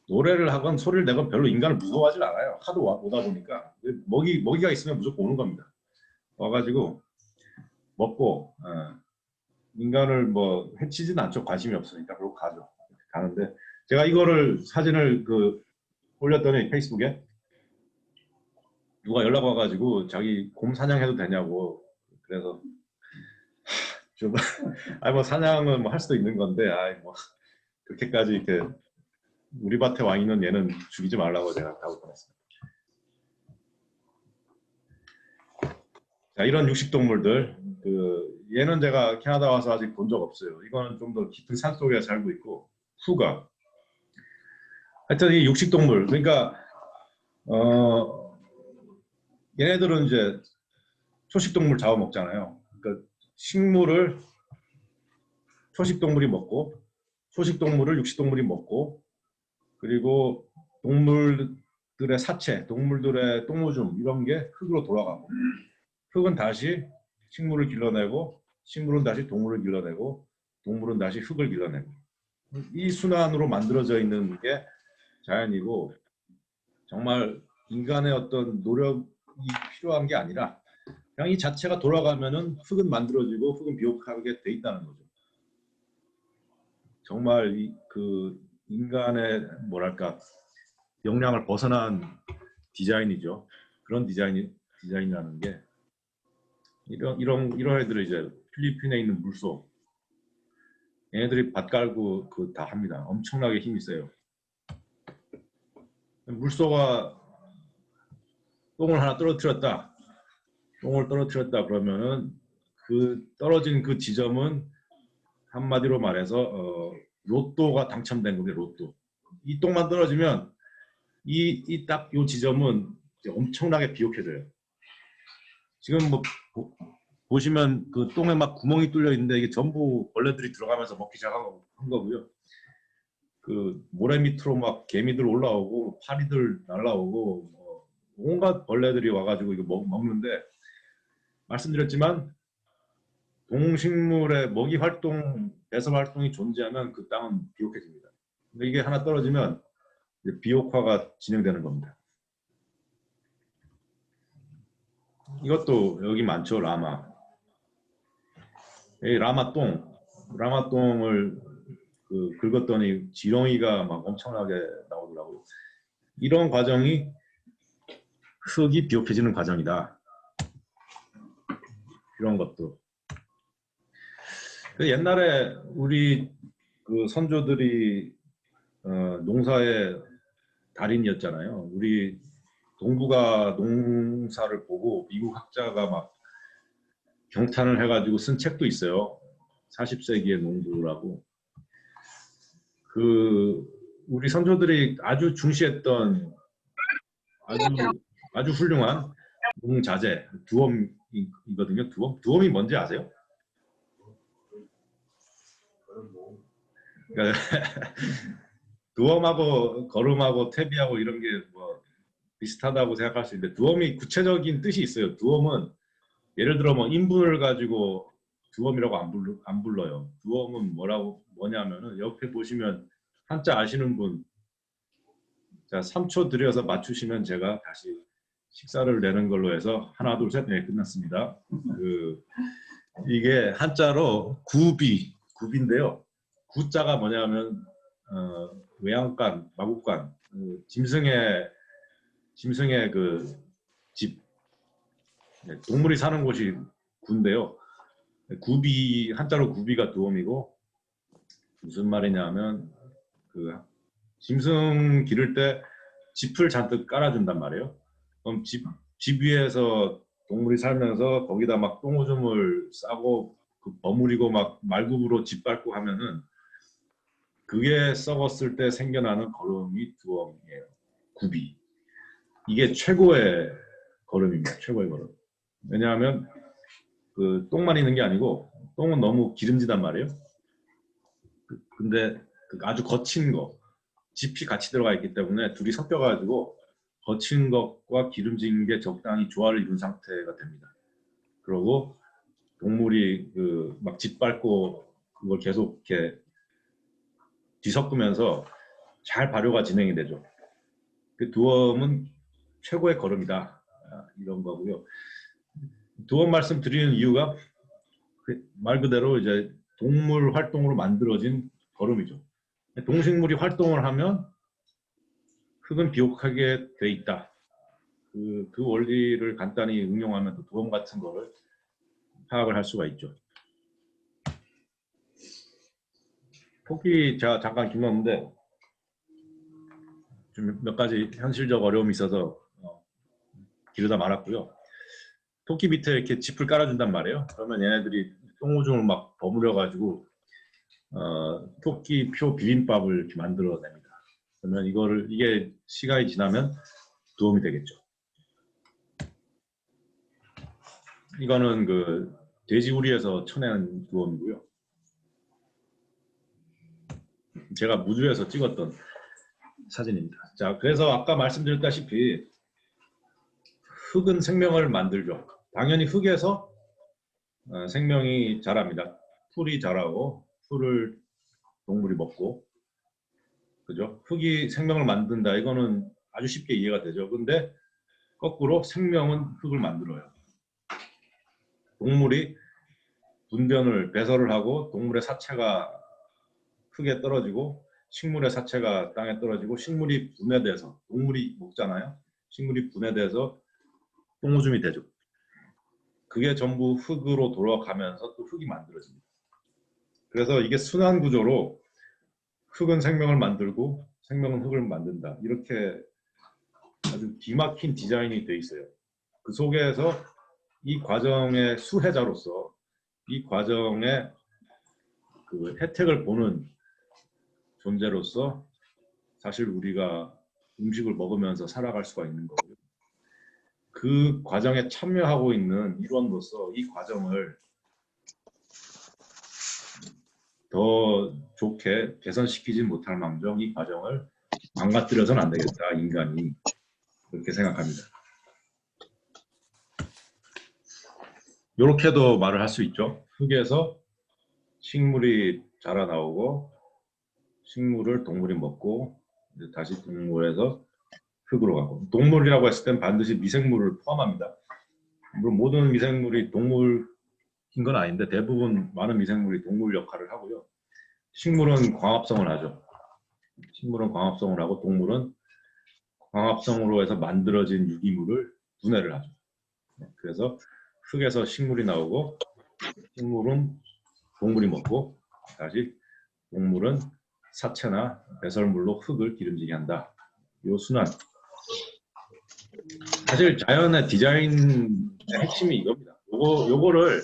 노래를 하건 소리를 내건 별로 인간을 무서워하지 않아요. 하도 오다 보니까 먹이가 있으면 무조건 오는 겁니다. 와가지고 먹고 인간을 뭐 해치진 않죠. 관심이 없으니까 그러고 가는데 제가 사진을 올렸더니 페이스북에 누가 연락 와가지고 자기 곰 사냥해도 되냐고 그래서 좀 뭐 사냥은 뭐 할 수도 있는 건데 뭐 그렇게까지 이렇게 우리 밭에 와 있는 얘는 죽이지 말라고 제가 하고 보냈습니다. 자, 이런 육식동물들 얘는 제가 캐나다 와서 아직 본 적 없어요. 이거는 좀 더 깊은 산 속에 살고 있고, 후가. 하여튼 이 육식동물, 그러니까 얘네들은 이제 초식동물 잡아먹잖아요. 그러니까 식물을 초식동물이 먹고, 초식동물을 육식동물이 먹고, 그리고 동물들의 사체, 동물들의 똥오줌 이런 게 흙으로 돌아가고, 흙은 다시 식물을 길러내고, 식물은 다시 동물을 길러내고, 동물은 다시 흙을 길러내고, 이 순환으로 만들어져 있는 게 자연이고, 정말 인간의 어떤 노력이 필요한 게 아니라 그냥 이 자체가 돌아가면은 흙은 만들어지고 흙은 비옥하게 돼 있다는 거죠. 정말 그 인간의 뭐랄까 역량을 벗어난 디자인이죠. 그런 디자인이라는 게 이런 애들을 이제 필리핀에 있는 물소 얘네들이 밭 깔고 그 다 합니다. 엄청나게 힘이 세요. 물소가 똥을 하나 떨어뜨렸다. 똥을 떨어뜨렸다 그러면은 그 떨어진 그 지점은 한마디로 말해서 로또가 당첨된 겁니다. 로또. 이 똥만 떨어지면 이 딱 요 지점은 이제 엄청나게 비옥해져요. 지금 뭐 보시면 그 똥에 막 구멍이 뚫려 있는데 이게 전부 벌레들이 들어가면서 먹기 시작한 거고요. 그 모래 밑으로 막 개미들 올라오고 파리들 날라오고 뭐 온갖 벌레들이 와가지고 이거 먹는데 말씀드렸지만 동식물의 먹이 활동, 배설 활동이 존재하면 그 땅은 비옥해집니다. 근데 이게 하나 떨어지면 이제 비옥화가 진행되는 겁니다. 이것도 여기 많죠, 라마. 이 라마똥을 긁었더니 지렁이가 막 엄청나게 나오더라고요. 이런 과정이 흙이 비옥해지는 과정이다. 이런 것도. 옛날에 우리 그 선조들이 농사의 달인이었잖아요. 우리 동부가 농사를 보고 미국 학자가 막 경탄을 해가지고 쓴 책도 있어요. 40세기의 농부라고. 그 우리 선조들이 아주 중시했던 아주 훌륭한 농자재 두엄이거든요. 두엄이 뭔지 아세요? 그러니까 두엄하고 거름하고 퇴비하고 이런 게 뭐 비슷하다고 생각할 수 있는데 두엄이 구체적인 뜻이 있어요. 두엄은 예를 들어 뭐 인분을 가지고 두엄이라고 안 불러요. 두엄은 뭐냐면은 옆에 보시면 한자 아시는 분, 자 3초 들여서 맞추시면 제가 다시 식사를 내는 걸로 해서 하나 둘 셋 네, 끝났습니다. 이게 한자로 구비인데요. 구자가 뭐냐면 외양간, 마국간, 짐승의 그 집, 동물이 사는 곳이 구인데요. 한자로 구비가 두엄이고 무슨 말이냐면 그 짐승 기를 때 짚을 잔뜩 깔아준단 말이에요. 그럼 집 위에서 동물이 살면서 거기다 막 똥오줌을 싸고 버무리고 막 말굽으로 짓밟고 하면은 그게 썩었을 때 생겨나는 거름이 두엄이에요. 구비. 이게 최고의 거름입니다. 최고의 거름. 왜냐하면 그 똥만 있는 게 아니고 똥은 너무 기름지단 말이에요. 근데 아주 거친 거, 짚이 같이 들어가 있기 때문에 둘이 섞여가지고 거친 것과 기름진 게 적당히 조화를 이룬 상태가 됩니다. 그리고 동물이 막 짓밟고 그걸 계속 이렇게 뒤섞으면서 잘 발효가 진행이 되죠. 그 두엄은 최고의 거름이다. 이런 거고요. 두엄 말씀드리는 이유가 말 그대로 이제 동물 활동으로 만들어진 거름이죠. 동식물이 활동을 하면 흙은 비옥하게 돼 있다. 그 원리를 간단히 응용하면 또 두엄 같은 거를 파악을 할 수가 있죠. 토끼 제가 잠깐 김었는데 좀 몇 가지 현실적 어려움이 있어서 기르다 말았고요. 토끼 밑에 이렇게 짚을 깔아준단 말이에요. 그러면 얘네들이 똥오줌을 막 버무려 가지고 토끼 표 비빔밥을 이렇게 만들어냅니다. 그러면 이게 시간이 지나면 두엄이 되겠죠. 이거는 그 돼지우리에서 쳐낸 두엄이고요. 제가 무주에서 찍었던 사진입니다. 자, 그래서 아까 말씀드렸다시피 흙은 생명을 만들죠. 당연히 흙에서 생명이 자랍니다. 풀이 자라고 풀을 동물이 먹고, 그죠? 흙이 생명을 만든다. 이거는 아주 쉽게 이해가 되죠. 근데 거꾸로 생명은 흙을 만들어요. 동물이 분변을 배설을 하고 동물의 사체가 흙에 떨어지고 식물의 사체가 땅에 떨어지고 식물이 분해돼서 동물이 먹잖아요. 식물이 분해돼서 똥오줌이 되죠. 그게 전부 흙으로 돌아가면서 또 흙이 만들어집니다. 그래서 이게 순환 구조로 흙은 생명을 만들고 생명은 흙을 만든다. 이렇게 아주 기막힌 디자인이 돼 있어요. 그 속에서 이 과정의 수혜자로서 이 과정의 그 혜택을 보는 존재로서 사실 우리가 음식을 먹으면서 살아갈 수가 있는 거고요. 그 과정에 참여하고 있는 일원으로서 이 과정을 더 좋게 개선시키지 못할 망정 이 과정을 망가뜨려서는 안 되겠다, 인간이. 그렇게 생각합니다. 이렇게도 말을 할 수 있죠. 흙에서 식물이 자라나오고 식물을 동물이 먹고 이제 다시 동물에서 흙으로 가고, 동물이라고 했을 땐 반드시 미생물을 포함합니다. 물론 모든 미생물이 동물인 건 아닌데 대부분 많은 미생물이 동물 역할을 하고요. 식물은 광합성을 하죠. 식물은 광합성을 하고 동물은 광합성으로 해서 만들어진 유기물을 분해를 하죠. 그래서 흙에서 식물이 나오고 식물은 동물이 먹고 다시 동물은 사체나 배설물로 흙을 기름지게 한다. 이 순환. 사실 자연의 디자인의 핵심이 이겁니다. 요거를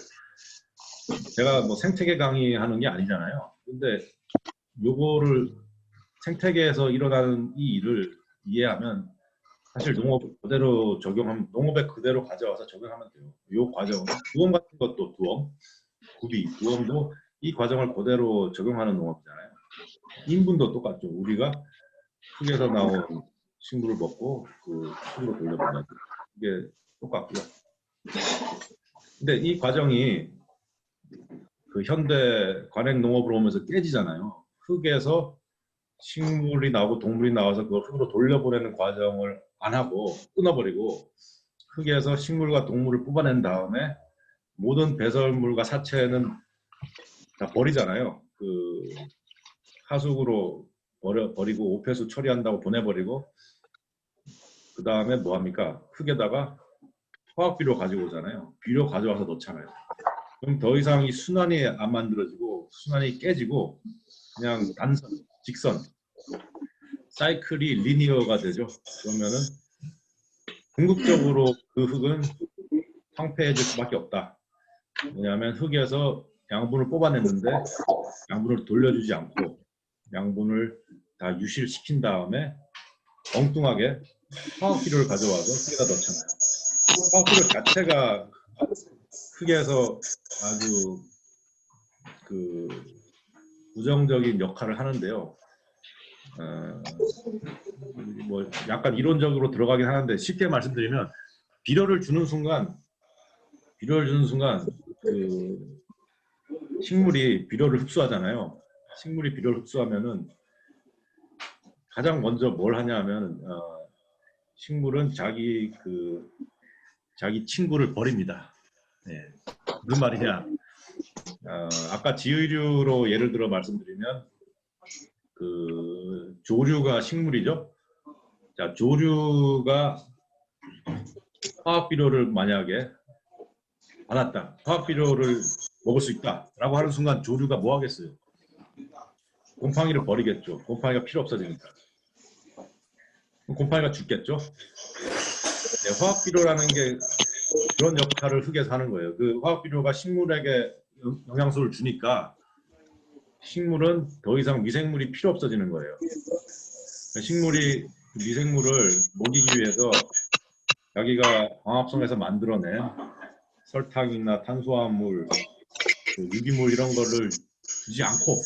제가 뭐 생태계 강의하는 게 아니잖아요. 근데 요거를 생태계에서 일어나는 이 일을 이해하면 사실 농업 그대로 적용하면, 농업에 그대로 가져와서 적용하면 돼요. 요 과정, 두엄 같은 것도 두엄도 이 과정을 그대로 적용하는 농업이잖아요. 인분도 똑같죠. 우리가 흙에서 나온 식물을 먹고 그 흙으로 돌려본다. 이게 똑같고요. 근데 이 과정이 그 현대 관행 농업으로 오면서 깨지잖아요. 흙에서 식물이 나오고 동물이 나와서 그걸 흙으로 돌려보내는 과정을 안 하고 끊어버리고 흙에서 식물과 동물을 뽑아낸 다음에 모든 배설물과 사체는 다 버리잖아요. 그 하수구로 버리고 오폐수 처리한다고 보내버리고 그 다음에 뭐 합니까? 흙에다가 화학비료 가지고 오잖아요. 비료 가져와서 넣잖아요. 그럼 더 이상 이 순환이 안 만들어지고 순환이 깨지고 그냥 단선, 직선, 사이클이 리니어가 되죠. 그러면은 궁극적으로 그 흙은 황폐해질 수밖에 없다. 왜냐하면 흙에서 양분을 뽑아냈는데 양분을 돌려주지 않고 양분을 다 유실시킨 다음에 엉뚱하게 화학비료를 가져와서 흙에다 넣잖아요. 화학비료 자체가 흙에서 아주 그 부정적인 역할을 하는데요. 뭐 약간 이론적으로 들어가긴 하는데 쉽게 말씀드리면 비료를 주는 순간 그 식물이 비료를 흡수하잖아요. 식물이 비료를 흡수하면은 가장 먼저 뭘 하냐면 식물은 자기 친구를 버립니다. 네. 무슨 말이냐? 아까 지의류로 예를 들어 말씀드리면 그 조류가 식물이죠. 자, 조류가 화학비료를 만약에 받았다. 화학비료를 먹을 수 있다라고 하는 순간 조류가 뭐 하겠어요? 곰팡이를 버리겠죠. 곰팡이가 필요 없어지니까. 곰팡이가 죽겠죠. 네, 화학비료라는 게 그런 역할을 흙에서 하는 거예요. 그 화학 비료가 식물에게 영양소를 주니까 식물은 더 이상 미생물이 필요 없어지는 거예요. 식물이 그 미생물을 먹이기 위해서 자기가 광합성에서 만들어낸 설탕이나 탄수화물, 그 유기물 이런 거를 주지 않고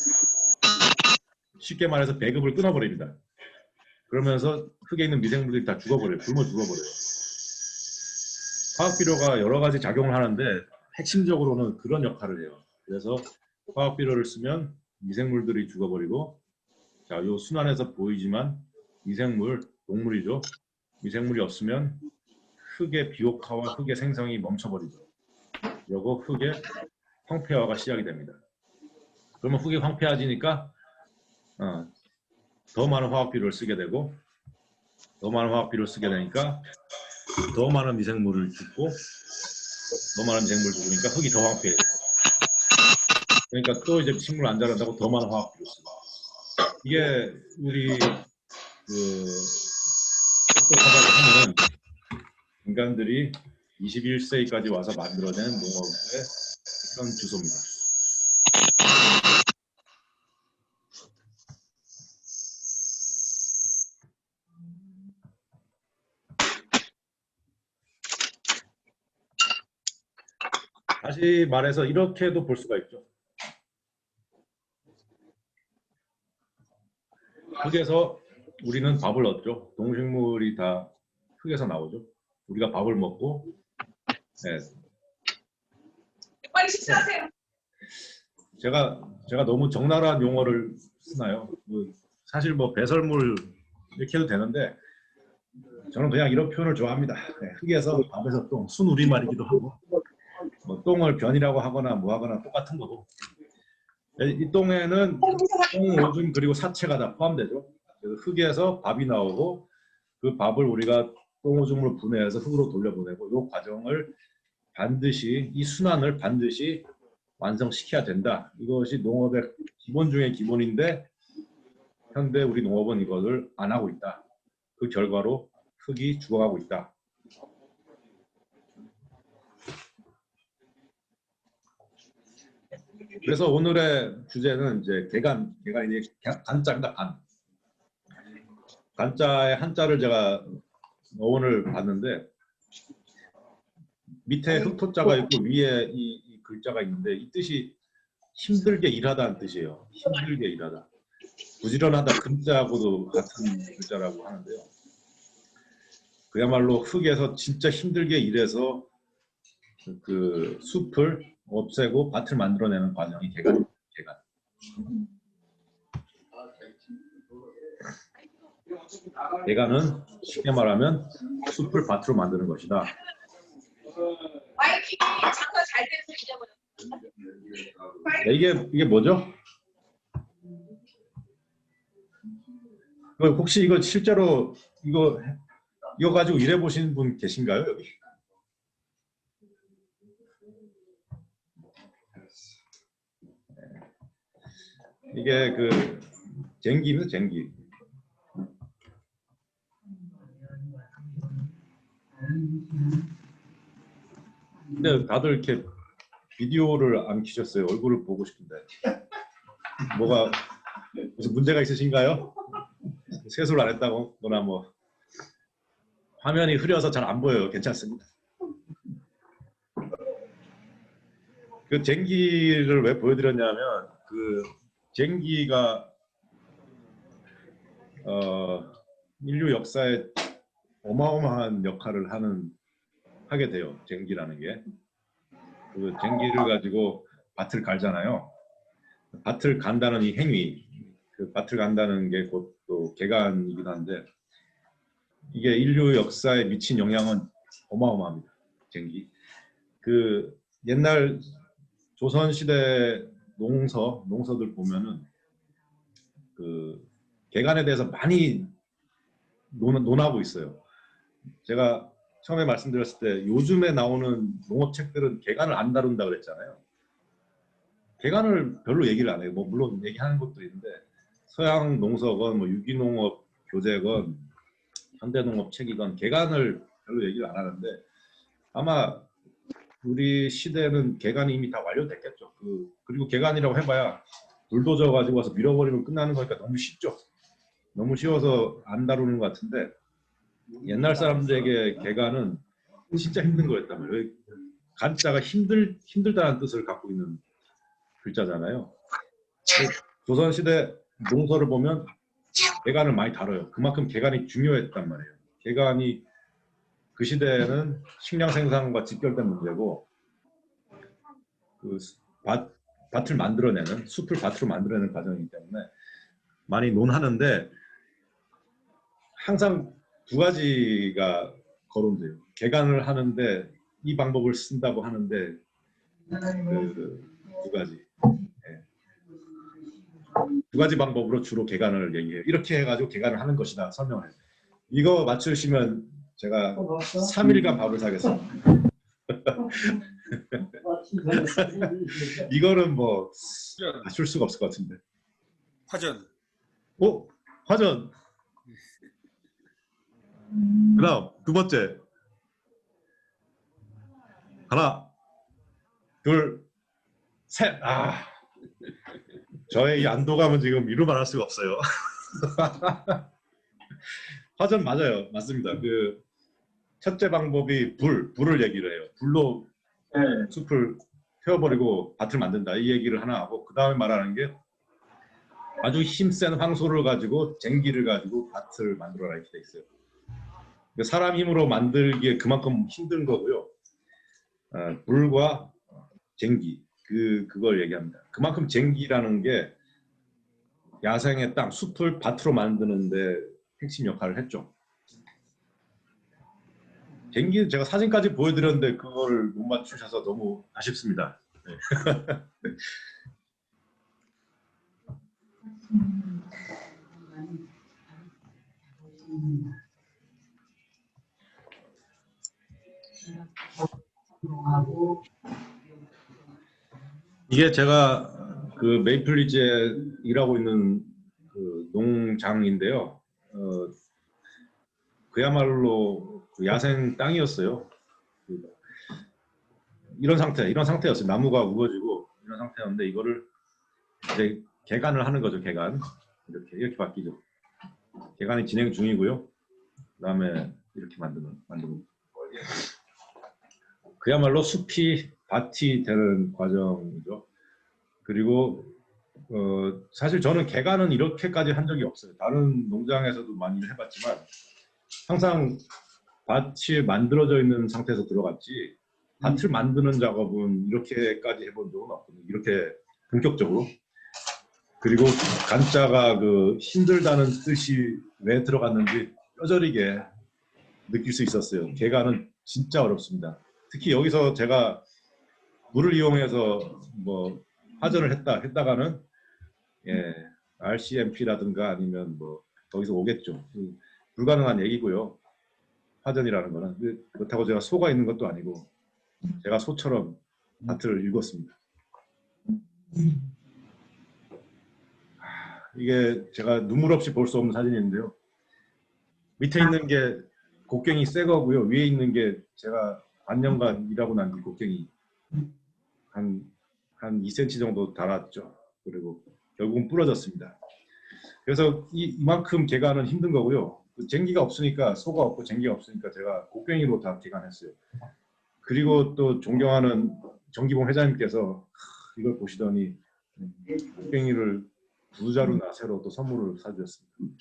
쉽게 말해서 배급을 끊어버립니다. 그러면서 흙에 있는 미생물들이 다 죽어버려요. 굶어 죽어버려요. 화학 비료가 여러 가지 작용을 하는데 핵심적으로는 그런 역할을 해요. 그래서 화학 비료를 쓰면 미생물들이 죽어버리고, 자, 요 순환에서 보이지만 미생물, 동물이죠. 미생물이 없으면 흙의 비옥화와 흙의 생성이 멈춰버리죠. 그리고 흙의 황폐화가 시작이 됩니다. 그러면 흙이 황폐해지니까 더 많은 화학 비료를 쓰게 되고, 더 많은 화학 비료를 쓰게 되니까 더 많은 미생물을 죽고, 더 많은 미생물을 죽으니까 흙이 더 황폐해요. 그러니까 또 이제 식물 안 자란다고 더 많은 화학 비료 쓰고. 이게 우리 그 똑똑하다고 하면 인간들이 21세기까지 와서 만들어낸 농업의 그런 주소입니다. 다시 말해서 이렇게도 볼 수가 있죠. 흙에서 우리는 밥을 얻죠. 동식물이 다 흙에서 나오죠. 우리가 밥을 먹고, 네. 빨리 식사하세요. 제가 너무 적나라한 용어를 쓰나요? 사실 뭐 배설물 이렇게 해도 되는데 저는 그냥 이런 표현을 좋아합니다. 네, 흙에서 밥에서 똥, 순우리말이기도 하고, 뭐 똥을 변이라고 하거나 뭐 하거나 똑같은 거고. 이 똥에는 똥, 오줌 그리고 사체가 다 포함되죠. 그래서 흙에서 밥이 나오고 그 밥을 우리가 똥, 오줌으로 분해해서 흙으로 돌려보내고, 이 과정을 반드시, 이 순환을 반드시 완성시켜야 된다. 이것이 농업의 기본 중의 기본인데 현대 우리 농업은 이것을 안 하고 있다. 그 결과로 흙이 죽어가고 있다. 그래서 오늘의 주제는 이제 개간이 간자입니다. 간자의 한자를 제가 어원을 봤는데 밑에 흙토자가 있고 위에 이 글자가 있는데 이 뜻이 힘들게 일하다는 뜻이에요. 힘들게 일하다. 부지런하다 금자하고도 같은 글자라고 하는데요. 그야말로 흙에서 진짜 힘들게 일해서 그 숲을 없애고 밭을 만들어내는 과정이 개간입니다. 개간. 개간은 쉽게 말하면 숲을 밭으로 만드는 것이다. 마이킹이 장사 잘 돼서 잊어버려. 이게 뭐죠? 혹시 이거 실제로 이거 가지고 일해 보신 분 계신가요, 여기? 이게 그 쟁기입니다, 쟁기. 근데 다들 이렇게 비디오를 안 켜셨어요. 얼굴을 보고 싶은데 뭐가 무슨 문제가 있으신가요? 세수를 안 했다거나 뭐 화면이 흐려서 잘 안 보여요. 괜찮습니다. 그 쟁기를 왜 보여드렸냐면 그 쟁기가 인류 역사에 어마어마한 역할을 하게 돼요. 쟁기라는 게. 그 쟁기를 가지고 밭을 갈잖아요. 밭을 간다는 이 행위, 그 밭을 간다는 게 곧 또 개간이기도 한데 이게 인류 역사에 미친 영향은 어마어마합니다. 쟁기. 그 옛날 조선시대 농서들 보면은 그 개간에 대해서 많이 논하고 있어요. 제가 처음에 말씀드렸을 때 요즘에 나오는 농업책들은 개간을 안 다룬다 그랬잖아요. 개간을 별로 얘기를 안 해요. 뭐 물론 얘기하는 것도 있는데 서양 농서건 뭐 유기농업 교재건 현대농업 책이건 개간을 별로 얘기를 안 하는데 아마 우리 시대는 개간이 이미 다 완료됐겠죠. 그리고 개간이라고 해봐야 불도저 가지고 와서 밀어버리면 끝나는 거니까 너무 쉽죠. 너무 쉬워서 안 다루는 것 같은데 옛날 사람들에게 개간은 진짜 힘든 거였단 말이에요. 간자가 힘들다는 뜻을 갖고 있는 글자잖아요. 조선시대 농서를 보면 개간을 많이 다뤄요. 그만큼 개간이 중요했단 말이에요. 개간이 그 시대에는 식량 생산과 직결된 문제고 그 밭을 만들어내는 숲을 밭으로 만들어내는 과정이기 때문에 많이 논하는데 항상 두 가지가 거론돼요. 개간을 하는데 이 방법을 쓴다고 하는데 두 가지. 예. 두 가지 방법으로 주로 개간을 얘기해요. 이렇게 해가지고 개간을 하는 것이다 설명을 해요. 이거 맞추시면 제가 3일간 밥을 사겠습니다. 이거는 뭐 맞출 수가 없을 것 같은데. 화전. 오! 화전! 그 다음 두 번째. 하나, 둘, 셋. 저의 이 안도감은 지금 이루 말할 수가 없어요. 화전 맞아요. 맞습니다. 그 첫째 방법이 불을 얘기를 해요. 불로 숲을 태워버리고 밭을 만든다. 이 얘기를 하나 하고 그 다음에 말하는 게 아주 힘센 황소를 가지고 쟁기를 가지고 밭을 만들어라 이렇게 돼 있어요. 사람 힘으로 만들기에 그만큼 힘든 거고요. 불과 쟁기 그걸 얘기합니다. 그만큼 쟁기라는 게 야생의 땅 숲을 밭으로 만드는데 핵심 역할을 했죠. 쟁기는 제가 사진까지 보여드렸는데 그걸 못 맞추셔서 너무 아쉽습니다. 네. 이게 제가 그 메이플리지에 일하고 있는 그 농장인데요. 그야말로 그 야생 땅이었어요. 이런 상태였어요. 나무가 우거지고 이런 상태였는데 이거를 이제 개간을 하는 거죠. 개간 이렇게 바뀌죠. 개간이 진행 중이고요. 그다음에 이렇게 만드는 그야말로 숲이 밭이 되는 과정이죠. 그리고 사실 저는 개간은 이렇게까지 한 적이 없어요. 다른 농장에서도 많이 해봤지만 항상 밭이 만들어져 있는 상태에서 들어갔지 밭을 만드는 작업은 이렇게까지 해본 적은 없거든요. 이렇게 본격적으로. 그리고 간자가 그 힘들다는 뜻이 왜 들어갔는지 뼈저리게 느낄 수 있었어요. 개간은 진짜 어렵습니다. 특히 여기서 제가 물을 이용해서 뭐 화전을 했다가는 RCMP라든가 아니면 뭐 거기서 오겠죠. 불가능한 얘기고요. 화전이라는 거는 그렇다고 제가 소가 있는 것도 아니고 제가 소처럼 밭을 읽었습니다. 이게 제가 눈물 없이 볼 수 없는 사진인데요. 밑에 있는 게 곡괭이 새 거고요. 위에 있는 게 제가 반년간 일하고 난 곡괭이 한 2cm 정도 달았죠. 그리고 결국은 부러졌습니다. 그래서 이만큼 개간은 힘든 거고요. 쟁기가 없으니까 소가 없고 쟁기가 없으니까 제가 곡괭이로 다 개간했어요. 그리고 또 존경하는 정기봉 회장님께서 이걸 보시더니 곡괭이를 2자루나 새로 또 선물을 사주셨습니다.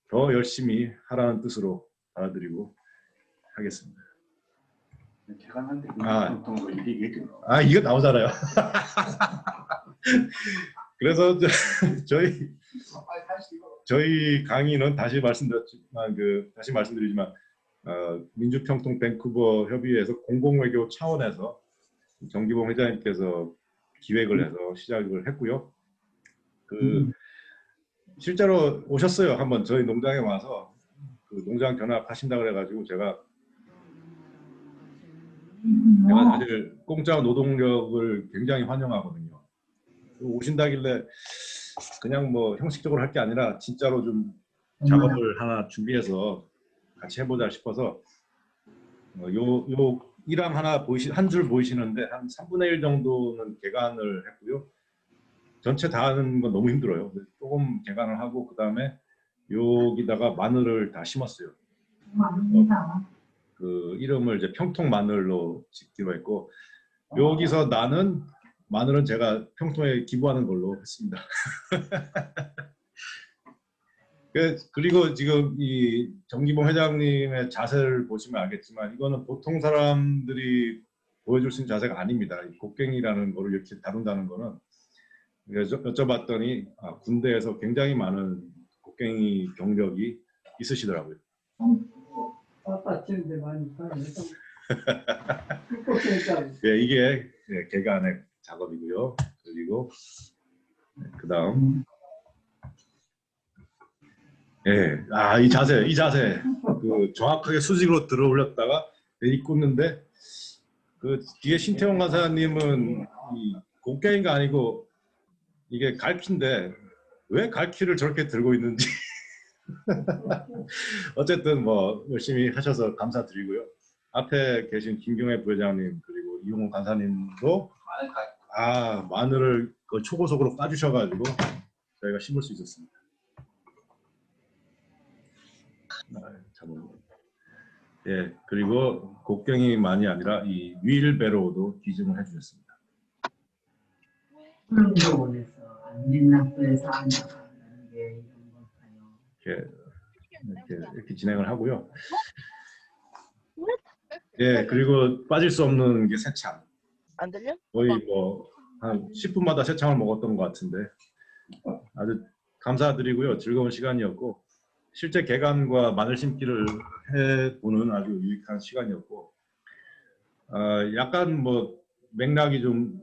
더 열심히 하라는 뜻으로 받아들이고 하겠습니다. 개간한테 이거 나오잖아요. 그래서 저희 강의는 다시 말씀드리지만 민주평통 밴쿠버 협의회에서 공공외교 차원에서 정기봉 회장님께서 기획을 해서 시작을 했고요. 실제로 오셨어요. 한번 저희 농장에 와서 그 농장 견학하신다 그래가지고 제가 사실 공짜 노동력을 굉장히 환영하거든요. 오신다길래 그냥 뭐 형식적으로 할 게 아니라 진짜로 좀 작업을 하나 준비해서 같이 해보자 싶어서 요 일항 하나 한 줄 보이시는데 한 3분의 1 정도는 개간을 했고요. 전체 다 하는 건 너무 힘들어요. 조금 개간을 하고 그 다음에 여기다가 마늘을 다 심었어요. 그 이름을 이제 평통 마늘로 짓기로 했고 여기서 나는 마늘은 제가 평통에 기부하는 걸로 했습니다. 그리고 지금 이 정기봉 회장님의 자세를 보시면 알겠지만 이거는 보통 사람들이 보여줄 수 있는 자세가 아닙니다. 이 곡괭이라는 거를 이렇게 다룬다는 거는 여쭤봤더니 군대에서 굉장히 많은 곡괭이 경력이 있으시더라고요. 아빠쯤에 많이 가면서 예, 이게 개간의 작업이고요. 그리고 그 다음 예, 이 자세 그 정확하게 수직으로 들어 올렸다가 내리 꽂는데 그 뒤에 신태용 간사님은 이 곡괭이가 아니고 이게 갈퀴인데 왜 갈퀴를 저렇게 들고 있는지 어쨌든 뭐 열심히 하셔서 감사드리고요. 앞에 계신 김경애 부회장님 그리고 이용훈 간사님도 마늘을 그 초고속으로 까주셔가지고 저희가 심을 수 있었습니다. 예, 그리고 곡괭이만이 아니라 이 윌베로도 기증을 해주셨습니다. 원에서 안민납부에서 안 나가는 게 이런 걸까요? 이렇게 진행을 하고요. 예, 그리고 빠질 수 없는 게 새참. 안 들려? 거의 뭐 한 10분마다 새참을 먹었던 것 같은데 아주 감사드리고요. 즐거운 시간이었고 실제 개간과 마늘 심기를 해보는 아주 유익한 시간이었고 약간 뭐 맥락이 좀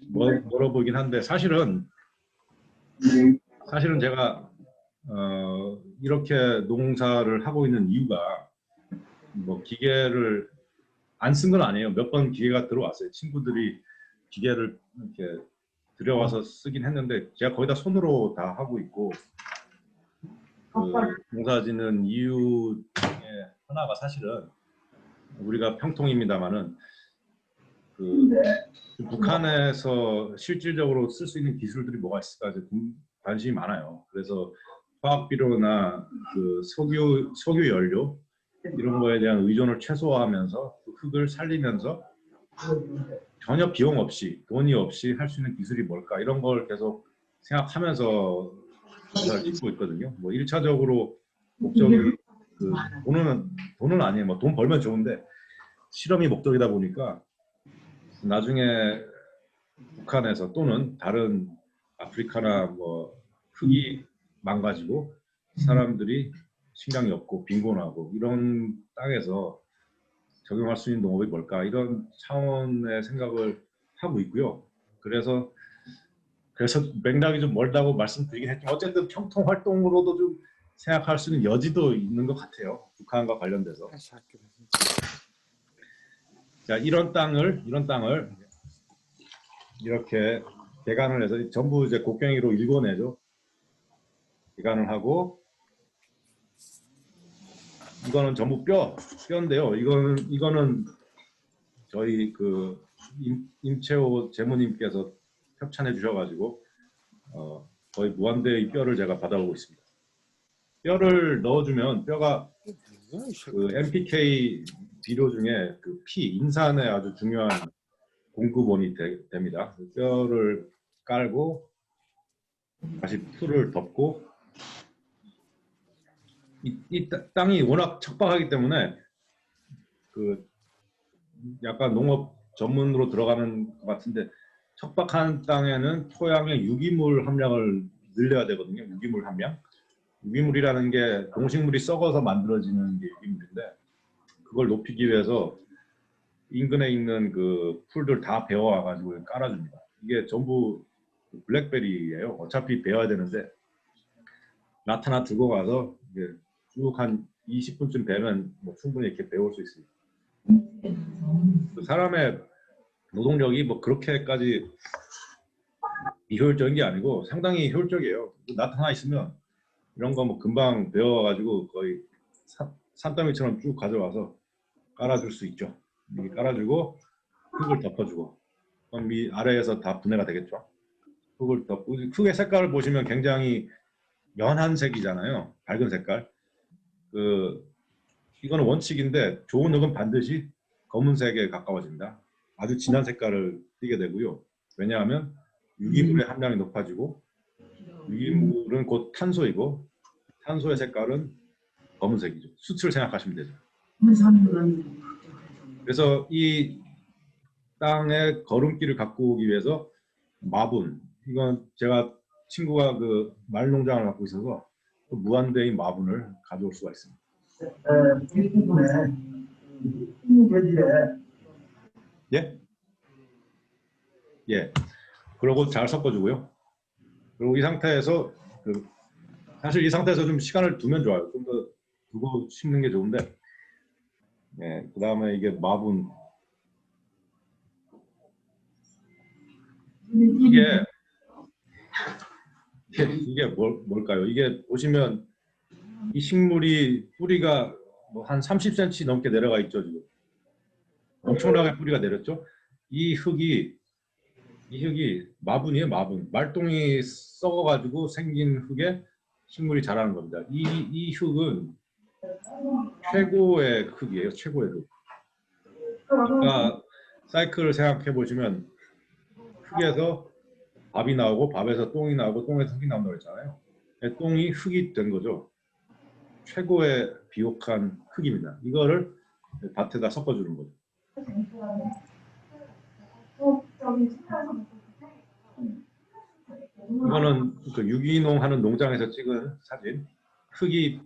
멀어 보이긴 한데 사실은 제가 이렇게 농사를 하고 있는 이유가 뭐 기계를 안 쓴 건 아니에요. 몇 번 기계가 들어왔어요. 친구들이 기계를 이렇게 들여와서 쓰긴 했는데 제가 거의 다 손으로 다 하고 있고 그 농사 짓는 이유 중에 하나가 사실은 우리가 평통입니다만은 그 북한에서 실질적으로 쓸 수 있는 기술들이 뭐가 있을까 이제 관심이 많아요. 그래서 화학 비료나 그 석유 연료 이런 거에 대한 의존을 최소화하면서 그 흙을 살리면서 전혀 비용 없이 돈이 없이 할 수 있는 기술이 뭘까 이런 걸 계속 생각하면서 농사를 짓고 있거든요. 뭐 1차적으로 목적이 그 돈은 아니에요. 뭐 돈 벌면 좋은데 실험이 목적이다 보니까 나중에 북한에서 또는 다른 아프리카나 뭐 흙이 망가지고 사람들이 식량이 없고 빈곤하고 이런 땅에서 적용할 수 있는 농업이 뭘까 이런 차원의 생각을 하고 있고요. 그래서 맥락이 좀 멀다고 말씀드리긴 했지만 어쨌든 평통 활동으로도 좀 생각할 수 있는 여지도 있는 것 같아요. 북한과 관련돼서. 자, 이런 땅을 이렇게 개간을 해서 전부 이제 곡괭이로 일궈내죠. 개간을 하고 이거는 전부 뼈인데요. 이거는 저희 그 임채호 재무님께서 협찬해 주셔가지고 거의 무한대의 뼈를 제가 받아오고 있습니다. 뼈를 넣어주면 뼈가 그 NPK 비료 중에 그 인산의 아주 중요한 공급원이 됩니다. 뼈를 깔고 다시 풀을 덮고 이 땅이 워낙 척박하기 때문에 그 약간 농업 전문으로 들어가는 것 같은데 척박한 땅에는 토양의 유기물 함량을 늘려야 되거든요. 유기물 함량. 유기물이라는 게 동식물이 썩어서 만들어지는 게 유기물인데 그걸 높이기 위해서 인근에 있는 그 풀들 다 베어와 가지고 깔아줍니다. 이게 전부 블랙베리예요. 어차피 베어야 되는데 나타나 들고 가서 이제 쭉 한 20분쯤 베면 뭐 충분히 이렇게 베올 수 있습니다. 그 사람의 노동력이 뭐 그렇게까지 비효율적인 게 아니고 상당히 효율적이에요. 나타나 있으면 이런 거 뭐 금방 베어가지고 거의 산더미처럼 쭉 가져와서 깔아줄 수 있죠. 이렇게 깔아주고 흙을 덮어주고 그럼 이 아래에서 다 분해가 되겠죠. 흙을 덮고 흙의 색깔을 보시면 굉장히 연한 색이잖아요. 밝은 색깔. 이거는 원칙인데 좋은 흙은 반드시 검은색에 가까워진다. 아주 진한 색깔을 띠게 되고요. 왜냐하면 유기물의 함량이 높아지고 유기물은 곧 탄소이고 탄소의 색깔은 검은색이죠. 수치를 생각하시면 되죠. 그래서 이 땅에 걸음길을 갖고 오기 위해서 마분, 이건 제가 친구가 그 말농장을 갖고 있어서 그 무한대의 마분을 가져올 수가 있습니다. 예? 예. 그리고 잘 섞어주고요. 그리고 이 상태에서 사실 이 상태에서 좀 시간을 두면 좋아요. 좀 더 두고 심는 게 좋은데, 예. 그 다음에 이게 마분. 이게 뭘까요? 이게 보시면 이 식물이 뿌리가 뭐 한 30cm 넘게 내려가 있죠. 지금 엄청나게 뿌리가 내렸죠. 이 흙이 마분이에요. 마분. 말똥이 썩어가지고 생긴 흙에 식물이 자라는 겁니다. 이 흙은 최고의 흙이에요. 최고의 흙. 그러니까 사이클을 생각해 보시면 흙에서 밥이 나오고 밥에서 똥이 나오고 똥에서 흙이 나온다고 했잖아요. 똥이 흙이 된 거죠. 최고의 비옥한 흙입니다. 이거를 밭에다 섞어주는 거죠. 이거는 그 유기농 하는 농장에서 찍은 사진. 흙이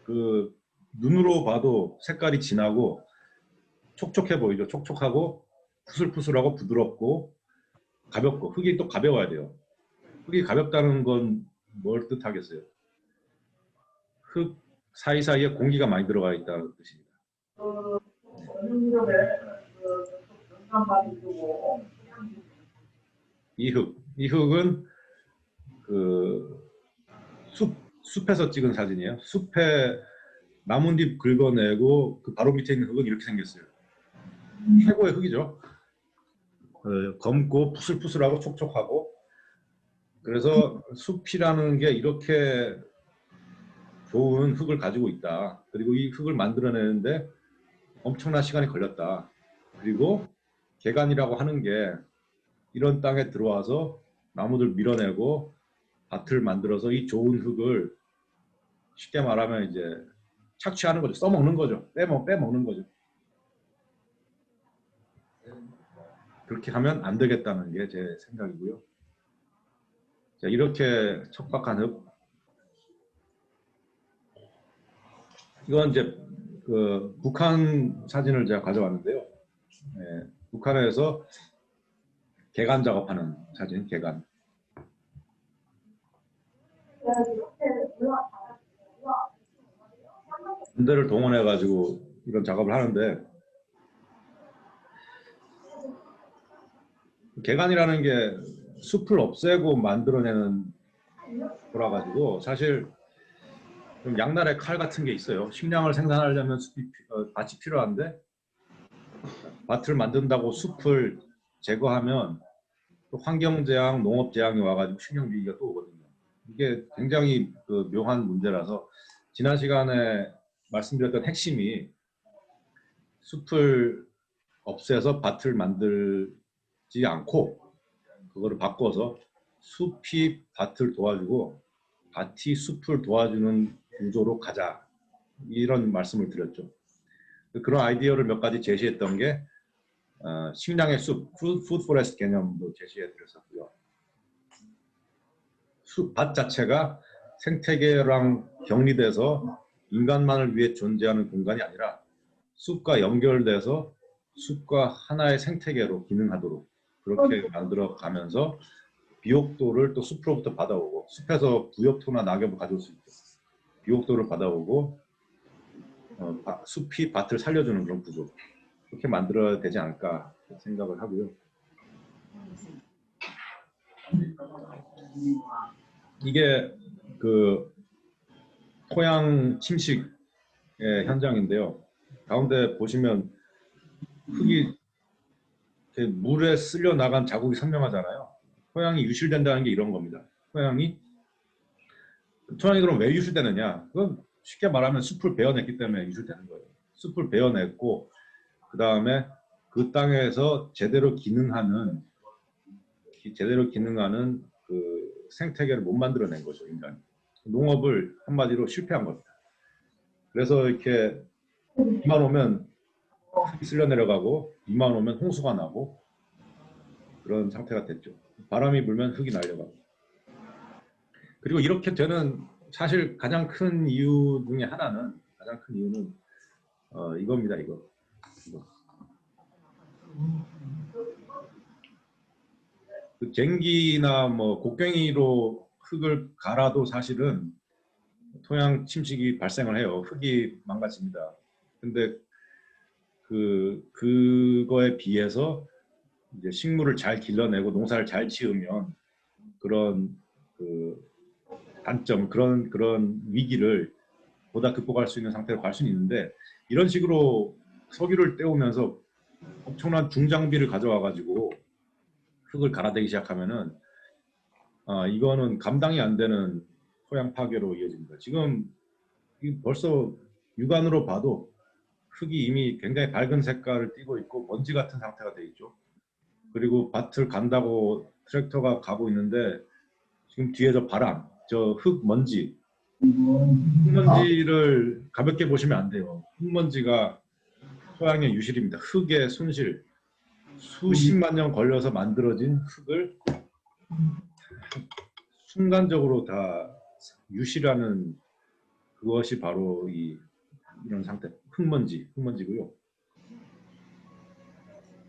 그 눈으로 봐도 색깔이 진하고 촉촉해 보이죠. 촉촉하고 푸슬푸슬하고 부드럽고 가볍고 흙이 또 가벼워야 돼요. 흙이 가볍다는 건 뭘 뜻하겠어요? 흙 사이사이에 공기가 많이 들어가 있다는 뜻입니다. 이 흙은 그 숲에서 찍은 사진이에요. 숲에 나뭇잎 긁어내고 그 바로 밑에 있는 흙은 이렇게 생겼어요. 최고의 흙이죠. 검고 푸슬푸슬하고 촉촉하고. 그래서 숲이라는 게 이렇게 좋은 흙을 가지고 있다. 그리고 이 흙을 만들어내는데 엄청난 시간이 걸렸다. 그리고 개간이라고 하는 게 이런 땅에 들어와서 나무들 밀어내고 밭을 만들어서 이 좋은 흙을 쉽게 말하면 이제 착취하는 거죠. 써먹는 거죠. 빼먹는 거죠. 그렇게 하면 안 되겠다는 게 제 생각이고요. 자, 이렇게 척박한 흙. 이건 이제 그 북한 사진을 제가 가져왔는데요. 예, 북한에서 개간 작업하는 사진, 개간. 군대를 동원해 가지고 이런 작업을 하는데 개간이라는 게 숲을 없애고 만들어내는 거라 가지고 사실 좀 양날의 칼 같은 게 있어요. 식량을 생산하려면 밭이 필요한데 밭을 만든다고 숲을 제거하면 또 환경재앙, 농업재앙이 와가지고 식량위기가 또 오거든요. 이게 굉장히 그 묘한 문제라서 지난 시간에 말씀드렸던 핵심이 숲을 없애서 밭을 만들지 않고 그거를 바꿔서 숲이 밭을 도와주고 밭이 숲을 도와주는 구조로 가자, 이런 말씀을 드렸죠. 그런 아이디어를 몇 가지 제시했던 게 식량의 숲, 푸드 포레스트 개념도 제시해 드렸었고요. 밭 자체가 생태계랑 격리돼서 인간만을 위해 존재하는 공간이 아니라 숲과 연결돼서 숲과 하나의 생태계로 기능하도록 그렇게 만들어 가면서 비옥도를 또 숲으로부터 받아오고, 숲에서 부엽토나 낙엽을 가져올 수 있고 비옥도를 받아오고 숲이 밭을 살려주는 그런 구조, 그렇게 만들어야 되지 않을까 생각을 하고요. 이게 그 토양 침식의 현장인데요. 가운데 보시면 흙이 이렇게 물에 쓸려 나간 자국이 선명하잖아요. 토양이 유실된다는 게 이런 겁니다. 토양이 그럼 왜 유실되느냐? 그건 쉽게 말하면 숲을 베어냈기 때문에 유실되는 거예요. 숲을 베어냈고 그 다음에 그 땅에서 제대로 기능하는 그 생태계를 못 만들어낸 거죠, 인간이. 농업을 한마디로 실패한 겁니다. 그래서 이렇게 비만 오면 흙이 쓸려 내려가고 비만 오면 홍수가 나고 그런 상태가 됐죠. 바람이 불면 흙이 날려가고. 그리고 이렇게 되는 사실 가장 큰 이유 중에 하나는 이겁니다. 이거. 그 쟁기나 뭐 곡괭이로 흙을 갈아도 사실은 토양 침식이 발생을 해요. 흙이 망가집니다. 근데 그거에 비해서 이제 식물을 잘 길러내고 농사를 잘 지으면 그런 그 단점, 그런 위기를 보다 극복할 수 있는 상태로 갈 수는 있는데, 이런 식으로 석유를 떼우면서 엄청난 중장비를 가져와 가지고 흙을 갈아대기 시작하면은 이거는 감당이 안 되는 토양 파괴로 이어집니다. 지금 벌써 육안으로 봐도 흙이 이미 굉장히 밝은 색깔을 띠고 있고 먼지 같은 상태가 돼 있죠. 그리고 밭을 간다고 트랙터가 가고 있는데 지금 뒤에 저 바람, 저 흙먼지, 흙먼지를 가볍게 보시면 안 돼요. 흙먼지가 토양의 유실입니다. 흙의 손실, 수십만 년 걸려서 만들어진 흙을 순간적으로 다 유실하는 그것이 바로 이런 상태, 흙먼지고요.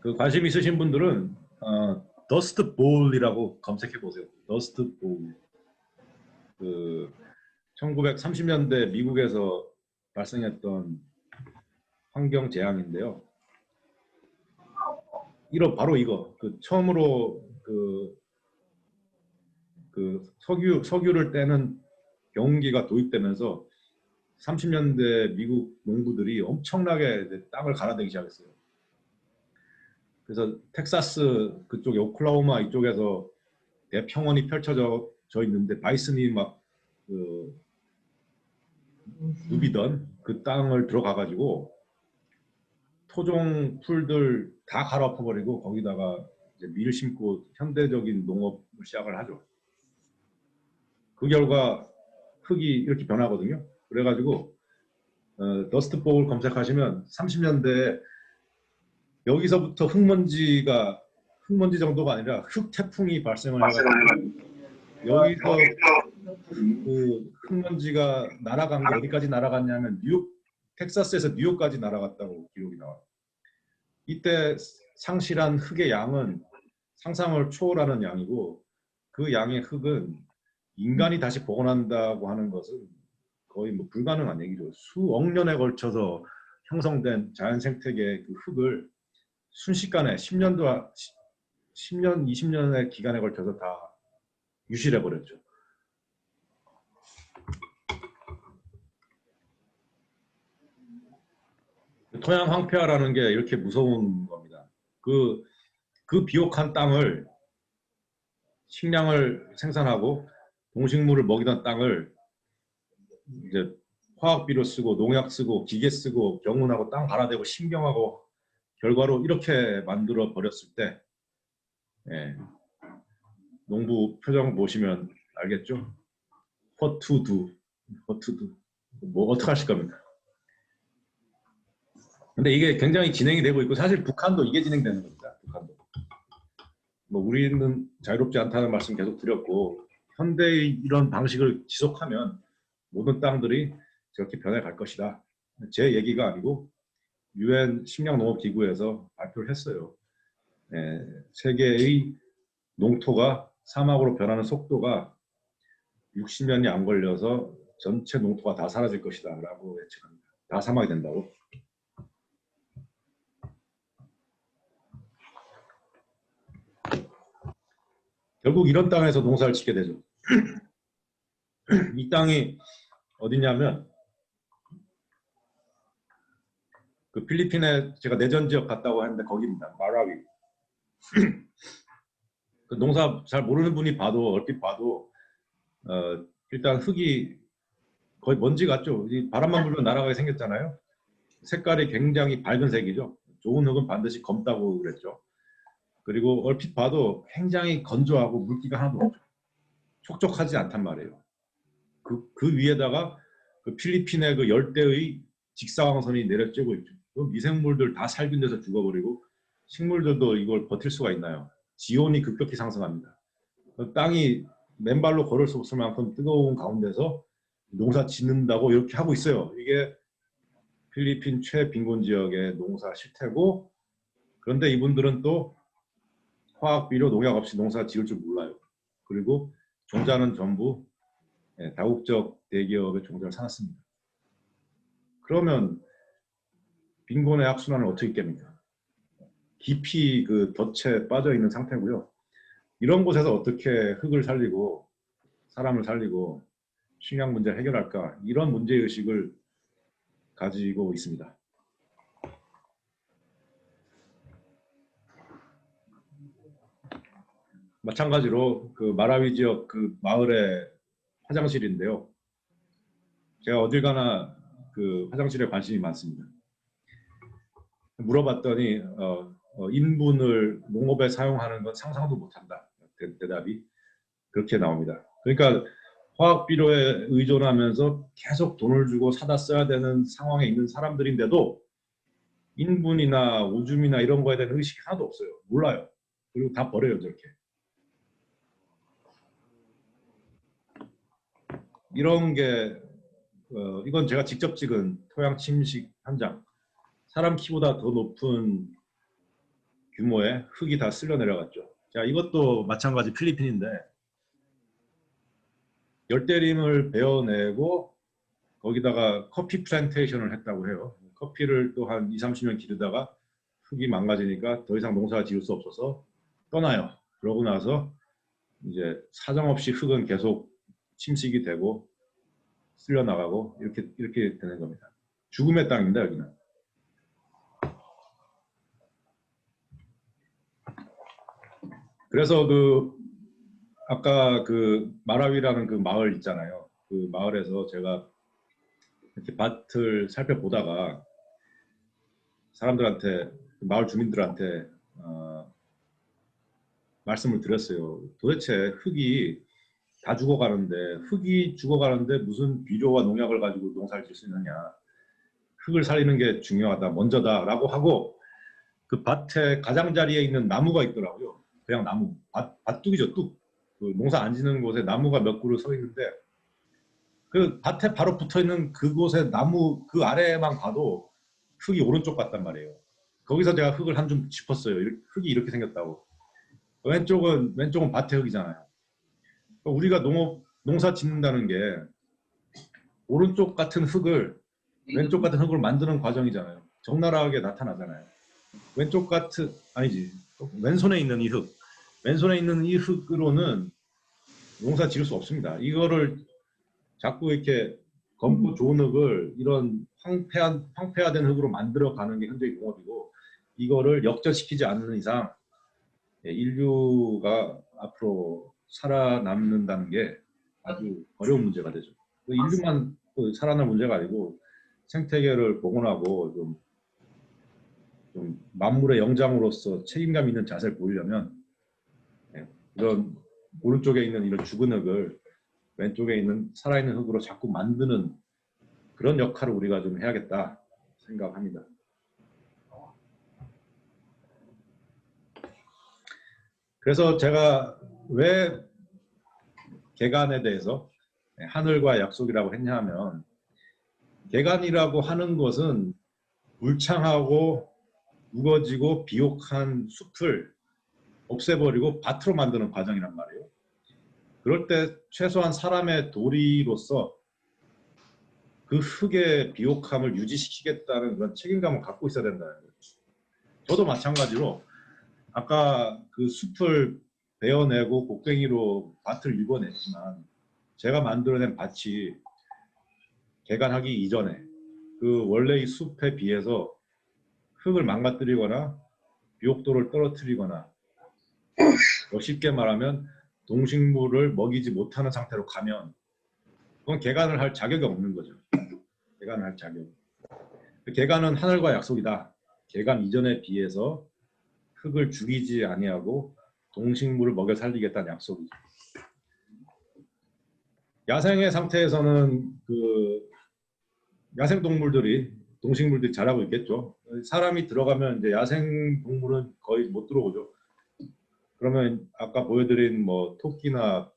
그 관심 있으신 분들은 더스트 볼이라고 검색해 보세요. 더스트 볼. 그 1930년대 미국에서 발생했던 환경 재앙인데요. 바로 이거. 처음으로 석유를 떼는 경운기가 도입되면서 30년대 미국 농부들이 엄청나게 땅을 갈아대기 시작했어요. 그래서 텍사스 그쪽에 오클라호마 이쪽에서 대평원이 펼쳐져 있는데 바이슨이 막 누비던 그 땅을 들어가 가지고 토종 풀들 다 갈아엎어버리고 거기다가 이제 밀 심고 현대적인 농업을 시작을 하죠. 그 결과 흙이 이렇게 변하거든요. 그래가지고 더스트 볼 검색하시면 30년대에 여기서부터 흙먼지 정도가 아니라 흙 태풍이 발생을 해가지고 여기서 그 흙먼지가 날아간 게 어디까지 날아갔냐면 텍사스에서 뉴욕까지 날아갔다고 기록이 나와요. 이때 상실한 흙의 양은 상상을 초월하는 양이고 그 양의 흙은 인간이 다시 복원한다고 하는 것은 거의 뭐 불가능한 얘기죠. 수억 년에 걸쳐서 형성된 자연 생태계의 그 흙을 순식간에 10년, 20년의 기간에 걸쳐서 다 유실해 버렸죠. 토양 황폐화라는 게 이렇게 무서운 겁니다. 그 비옥한 땅을 식량을 생산하고 동식물을 먹이던 땅을 이제 화학비료 쓰고 농약 쓰고 기계 쓰고 병원하고 땅 갈아대고 신경하고 결과로 이렇게 만들어 버렸을 때 농부 표정 보시면 알겠죠? What to do? 뭐 어떻게 하실 겁니까? 근데 이게 굉장히 진행이 되고 있고 사실 북한도 이게 진행되는 겁니다. 북한도. 뭐 우리는 자유롭지 않다는 말씀 계속 드렸고 현대의 이런 방식을 지속하면 모든 땅들이 저렇게 변해갈 것이다. 제 얘기가 아니고 UN 식량농업기구에서 발표를 했어요. 세계의 농토가 사막으로 변하는 속도가 60년이 안 걸려서 전체 농토가 다 사라질 것이다 라고 예측합니다. 다 사막이 된다고. 결국 이런 땅에서 농사를 짓게 되죠. 이 땅이 어디냐면 그 필리핀에 제가 내전 지역 갔다고 했는데 거기입니다. 마라위. 그 농사 잘 모르는 분이 봐도 얼핏 봐도 일단 흙이 거의 먼지 같죠. 이 바람만 불면 날아가게 생겼잖아요. 색깔이 굉장히 밝은 색이죠. 좋은 흙은 반드시 검다고 그랬죠. 그리고 얼핏 봐도 굉장히 건조하고 물기가 하나도 없죠. 촉촉하지 않단 말이에요. 그 위에다가 그 필리핀의 그 열대의 직사광선이 내려쬐고 있죠. 그 미생물들 다 살균 돼서 죽어버리고 식물들도 이걸 버틸 수가 있나요? 지온이 급격히 상승합니다. 그 땅이 맨발로 걸을 수 없을 만큼 뜨거운 가운데서 농사 짓는다고 이렇게 하고 있어요. 이게 필리핀 최빈곤 지역의 농사 실태고, 그런데 이분들은 또 화학 비료 농약 없이 농사 지을 줄 몰라요. 그리고 종자는 전부 다국적 대기업의 종자를 사놨습니다. 그러면 빈곤의 악순환을 어떻게 깹니까? 깊이 그 덫에 빠져 있는 상태고요. 이런 곳에서 어떻게 흙을 살리고 사람을 살리고 식량 문제를 해결할까? 이런 문제의식을 가지고 있습니다. 마찬가지로 그 마라위 지역 그 마을의 화장실인데요. 제가 어딜 가나 그 화장실에 관심이 많습니다. 물어봤더니 인분을 농업에 사용하는 건 상상도 못한다. 대답이 그렇게 나옵니다. 그러니까 화학 비료에 의존하면서 계속 돈을 주고 사다 써야 되는 상황에 있는 사람들인데도 인분이나 오줌이나 이런 거에 대한 의식이 하나도 없어요. 몰라요. 그리고 다 버려요, 저렇게. 이런 게 이건 제가 직접 찍은 토양 침식 현장. 사람 키보다 더 높은 규모의 흙이 다 쓸려 내려갔죠. 자, 이것도 마찬가지 필리핀인데 열대림을 베어내고 거기다가 커피 플랜테이션을 했다고 해요. 커피를 또 한 20-30년 기르다가 흙이 망가지니까 더 이상 농사 지을 수 없어서 떠나요. 그러고 나서 이제 사정없이 흙은 계속 침식이 되고 쓸려 나가고 이렇게 되는 겁니다. 죽음의 땅입니다, 여기는. 그래서 그 아까 그 마라위라는 그 마을 있잖아요. 그 마을에서 제가 이렇게 밭을 살펴보다가 사람들한테, 마을 주민들한테 말씀을 드렸어요. 도대체 흙이 다 죽어가는데, 흙이 죽어가는데 무슨 비료와 농약을 가지고 농사를 질 수 있느냐. 흙을 살리는 게 중요하다, 먼저다라고 하고 그 밭의 가장자리에 있는 나무가 있더라고요. 그냥 나무, 밭둑이죠, 뚝. 그 농사 안 지는 곳에 나무가 몇 그루 서 있는데 그 밭에 바로 붙어 있는 그곳에 나무 그 아래에만 봐도 흙이 오른쪽 같단 말이에요. 거기서 제가 흙을 한 줌 짚었어요. 흙이 이렇게 생겼다고. 왼쪽은 밭의 흙이잖아요. 우리가 농사 짓는다는 게 오른쪽 같은 흙을 왼쪽 같은 흙을 만드는 과정이잖아요. 적나라하게 나타나잖아요. 왼쪽 같은, 아니지, 왼손에 있는 이 흙, 왼손에 있는 이 흙으로는 농사 지을 수 없습니다. 이거를 자꾸 이렇게 검고 좋은 흙을 이런 황폐화된 흙으로 만들어가는 게 현재의 농업이고, 이거를 역전시키지 않는 이상 인류가 앞으로 살아남는다는 게 아주 어려운 문제가 되죠. 인류만 살아날 문제가 아니고 생태계를 복원하고 좀 만물의 영장으로서 책임감 있는 자세를 보이려면 이런 오른쪽에 있는 이런 죽은 흙을 왼쪽에 있는 살아있는 흙으로 자꾸 만드는 그런 역할을 우리가 좀 해야겠다 생각합니다. 그래서 제가 왜 개간에 대해서 하늘과 약속이라고 했냐 하면, 개간이라고 하는 것은 울창하고 우거지고 비옥한 숲을 없애버리고 밭으로 만드는 과정이란 말이에요. 그럴 때 최소한 사람의 도리로서 그 흙의 비옥함을 유지시키겠다는 그런 책임감을 갖고 있어야 된다는 거죠. 저도 마찬가지로 아까 그 숲을 베어내고 곡괭이로 밭을 일궈냈지만 제가 만들어낸 밭이 개간하기 이전에 그 원래 이 숲에 비해서 흙을 망가뜨리거나 비옥도를 떨어뜨리거나 더 쉽게 말하면 동식물을 먹이지 못하는 상태로 가면 그건 개간을 할 자격이 없는 거죠. 개간을 할 자격. 개간은 하늘과 약속이다. 개간 이전에 비해서 흙을 죽이지 아니하고 동식물을 먹여 살리겠다는 약속이죠. 야생의 상태에서는 그 야생 동물들이 동식물들이 자라고 있겠죠. 사람이 들어가면 이제 야생 동물은 거의 못 들어오죠. 그러면 아까 보여드린 뭐 토끼나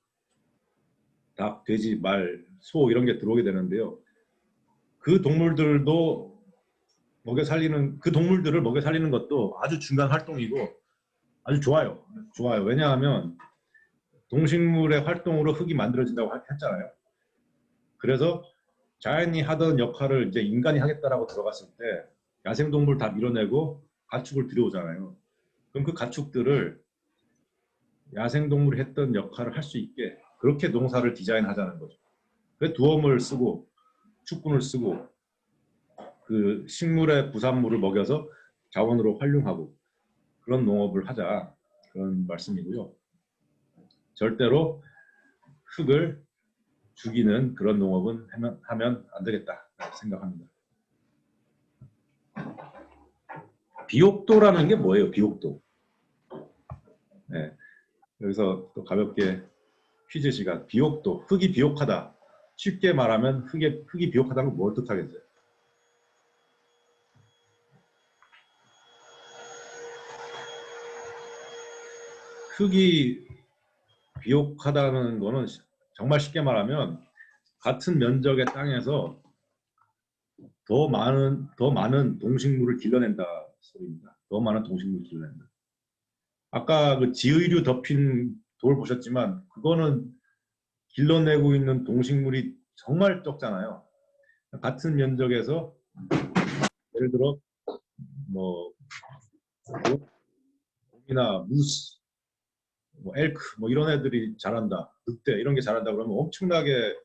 닭, 돼지, 말, 소 이런 게 들어오게 되는데요. 그 동물들도 먹여 살리는 그 동물들을 먹여 살리는 것도 아주 중요한 활동이고 아주 좋아요. 좋아요. 왜냐하면 동식물의 활동으로 흙이 만들어진다고 했잖아요. 그래서 자연이 하던 역할을 이제 인간이 하겠다라고 들어갔을 때 야생동물 다 밀어내고 가축을 들여오잖아요. 그럼 그 가축들을 야생동물이 했던 역할을 할 수 있게 그렇게 농사를 디자인하자는 거죠. 그래서 두엄을 쓰고 축분을 쓰고 그 식물의 부산물을 먹여서 자원으로 활용하고 그런 농업을 하자 그런 말씀이고요. 절대로 흙을 죽이는 그런 농업은 하면 안 되겠다 생각합니다. 비옥도라는 게 뭐예요? 비옥도. 네, 여기서 또 가볍게 퀴즈 시간. 비옥도. 흙이 비옥하다. 쉽게 말하면 흙이 비옥하다는 건 뭘 뜻하겠어요? 흙이 비옥하다는 거는 정말 쉽게 말하면 같은 면적의 땅에서 더 많은 동식물을 길러낸다 소리입니다. 더 많은 동식물을 길러낸다. 아까 그 지의류 덮인 돌 보셨지만 그거는 길러내고 있는 동식물이 정말 적잖아요. 같은 면적에서 예를 들어 뭐 곰이나 무스, 뭐 엘크 뭐 이런 애들이 자란다. 늑대 이런 게 자란다 그러면 엄청나게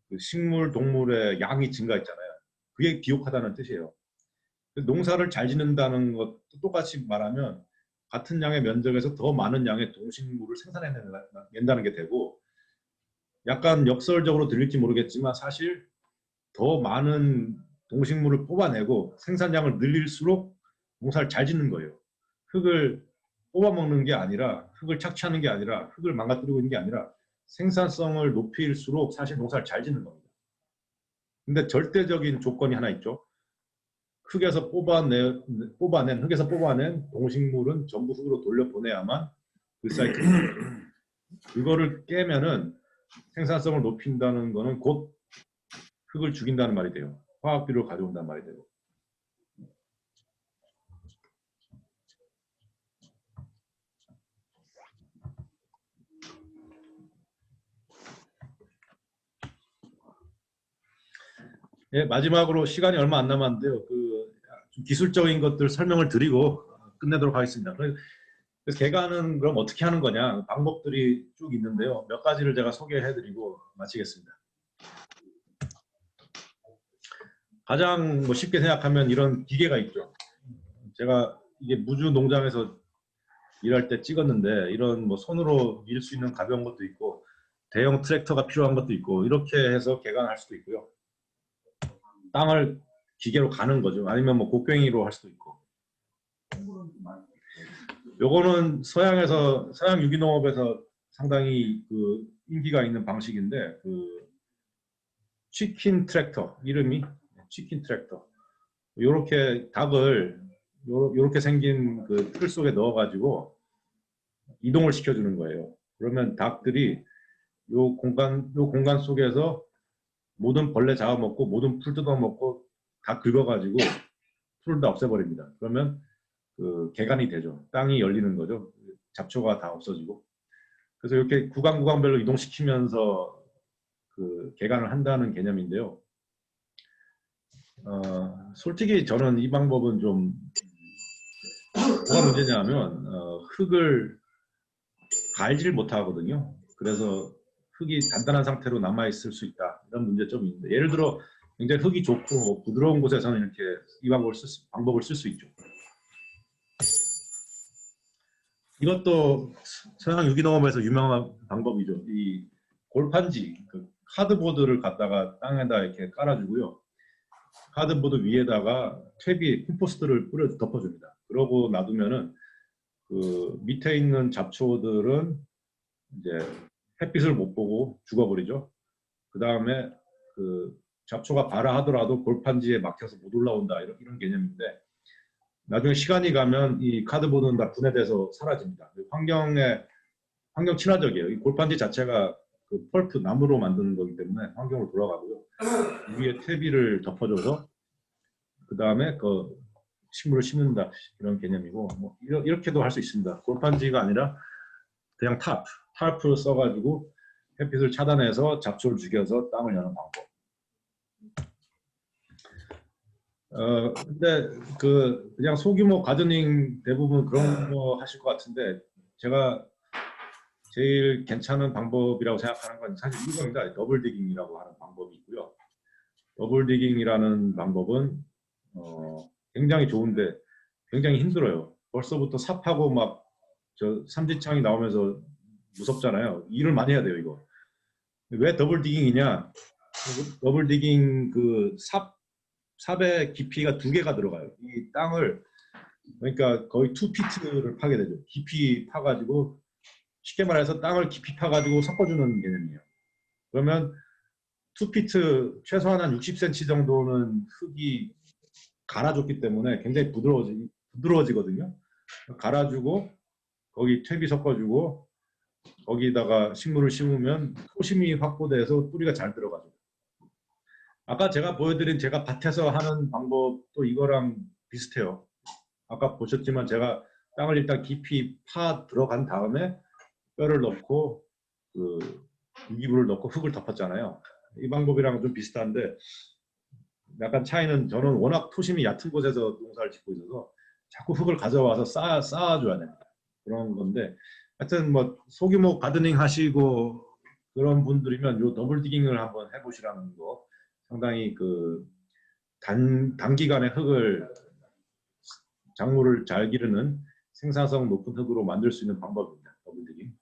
그 식물 동물의 양이 증가했잖아요. 그게 비옥하다는 뜻이에요. 농사를 잘 짓는다는 것도 똑같이 말하면 같은 양의 면적에서 더 많은 양의 동식물을 생산해낸다는 게 되고 약간 역설적으로 들릴지 모르겠지만 사실 더 많은 동식물을 뽑아내고 생산량을 늘릴수록 농사를 잘 짓는 거예요. 흙을 뽑아먹는 게 아니라 흙을 착취하는 게 아니라 흙을 망가뜨리고 있는 게 아니라 생산성을 높일수록 사실 농사를 잘 짓는 겁니다. 근데 절대적인 조건이 하나 있죠. 흙에서 뽑아낸 동식물은 전부 흙으로 돌려보내야만 리사이클. 이거를 깨면은 생산성을 높인다는 거는 곧 흙을 죽인다는 말이 돼요. 화학비를 가져온다는 말이 되고. 예, 마지막으로 시간이 얼마 안 남았는데요. 좀 기술적인 것들 설명을 드리고 끝내도록 하겠습니다. 그래서 개간은 그럼 어떻게 하는 거냐 방법들이 쭉 있는데요. 몇 가지를 제가 소개해드리고 마치겠습니다. 가장 뭐 쉽게 생각하면 이런 기계가 있죠. 제가 이게 무주 농장에서 일할 때 찍었는데 이런 뭐 손으로 밀 수 있는 가벼운 것도 있고 대형 트랙터가 필요한 것도 있고 이렇게 해서 개간할 수도 있고요. 땅을 기계로 가는 거죠. 아니면 뭐 곡괭이로 할 수도 있고. 요거는 서양 유기농업에서 상당히 그 인기가 있는 방식인데 그 치킨 트랙터 이름이 치킨 트랙터. 요렇게 닭을 요렇게 생긴 그 틀 속에 넣어가지고 이동을 시켜주는 거예요. 그러면 닭들이 요 공간 속에서 모든 벌레 잡아먹고 모든 풀 뜯어먹고 다 긁어가지고 풀을 다 없애버립니다. 그러면 그 개간이 되죠. 땅이 열리는 거죠. 잡초가 다 없어지고. 그래서 이렇게 구간별로 이동시키면서 그 개간을 한다는 개념인데요. 솔직히 저는 이 방법은 좀 뭐가 문제냐면 흙을 갈질 못하거든요. 그래서 흙이 단단한 상태로 남아있을 수 있다. 이런 문제점이 있는데 예를 들어 굉장히 흙이 좋고 부드러운 곳에서는 이렇게 이 방법을 쓸 수 있죠. 이것도 서양 유기농업에서 유명한 방법이죠. 이 골판지, 그 카드보드를 갖다가 땅에다 이렇게 깔아주고요. 카드보드 위에다가 퇴비, 콤포스트를 뿌려 덮어줍니다. 그러고 놔두면은 그 밑에 있는 잡초들은 이제 햇빛을 못 보고 죽어버리죠. 그 다음에 그 잡초가 발화하더라도 골판지에 막혀서 못 올라온다 이런 개념인데 나중에 시간이 가면 이 카드보드는 다 분해돼서 사라집니다. 환경 친화적이에요. 이 골판지 자체가 그 펄프 나무로 만드는 거기 때문에 환경으로 돌아가고요. 위에 퇴비를 덮어줘서 그 다음에 그 식물을 심는다 이런 개념이고 뭐 이렇게도 할 수 있습니다. 골판지가 아니라 그냥 타프를 써가지고 햇빛을 차단해서 잡초를 죽여서 땅을 여는 방법. 근데 그냥 소규모 가드닝 대부분 그런 거 하실 것 같은데 제가 제일 괜찮은 방법이라고 생각하는 건 사실 이겁니다. 더블 디깅이라고 하는 방법이 있고요. 더블 디깅이라는 방법은 굉장히 좋은데 굉장히 힘들어요. 벌써부터 삽하고 막 저 삼지창이 나오면서 무섭잖아요. 일을 많이 해야 돼요, 이거. 왜 더블 디깅이냐? 더블 디깅 그 삽의 깊이가 2개가 들어가요. 이 땅을 그러니까 거의 2피트를 파게 되죠. 깊이 파가지고 쉽게 말해서 땅을 깊이 파가지고 섞어주는 개념이에요. 그러면 2피트 최소한 한 60cm 정도는 흙이 갈아줬기 때문에 굉장히 부드러워지거든요. 갈아주고 거기 퇴비 섞어주고 거기다가 식물을 심으면 토심이 확보돼서 뿌리가 잘 들어가죠. 아까 제가 보여드린 제가 밭에서 하는 방법도 이거랑 비슷해요. 아까 보셨지만 제가 땅을 일단 깊이 파 들어간 다음에 뼈를 넣고 그 유기물을 넣고 흙을 덮었잖아요. 이 방법이랑 좀 비슷한데 약간 차이는 저는 워낙 토심이 얕은 곳에서 농사를 짓고 있어서 자꾸 흙을 가져와서 쌓아줘야 됩니다. 그런 건데 하여튼 뭐 소규모 가드닝 하시고 그런 분들이면 요 더블 디깅을 한번 해보시라는 거 상당히 그 단기간에 작물을 잘 기르는 생산성 높은 흙으로 만들 수 있는 방법입니다. 더블 디깅.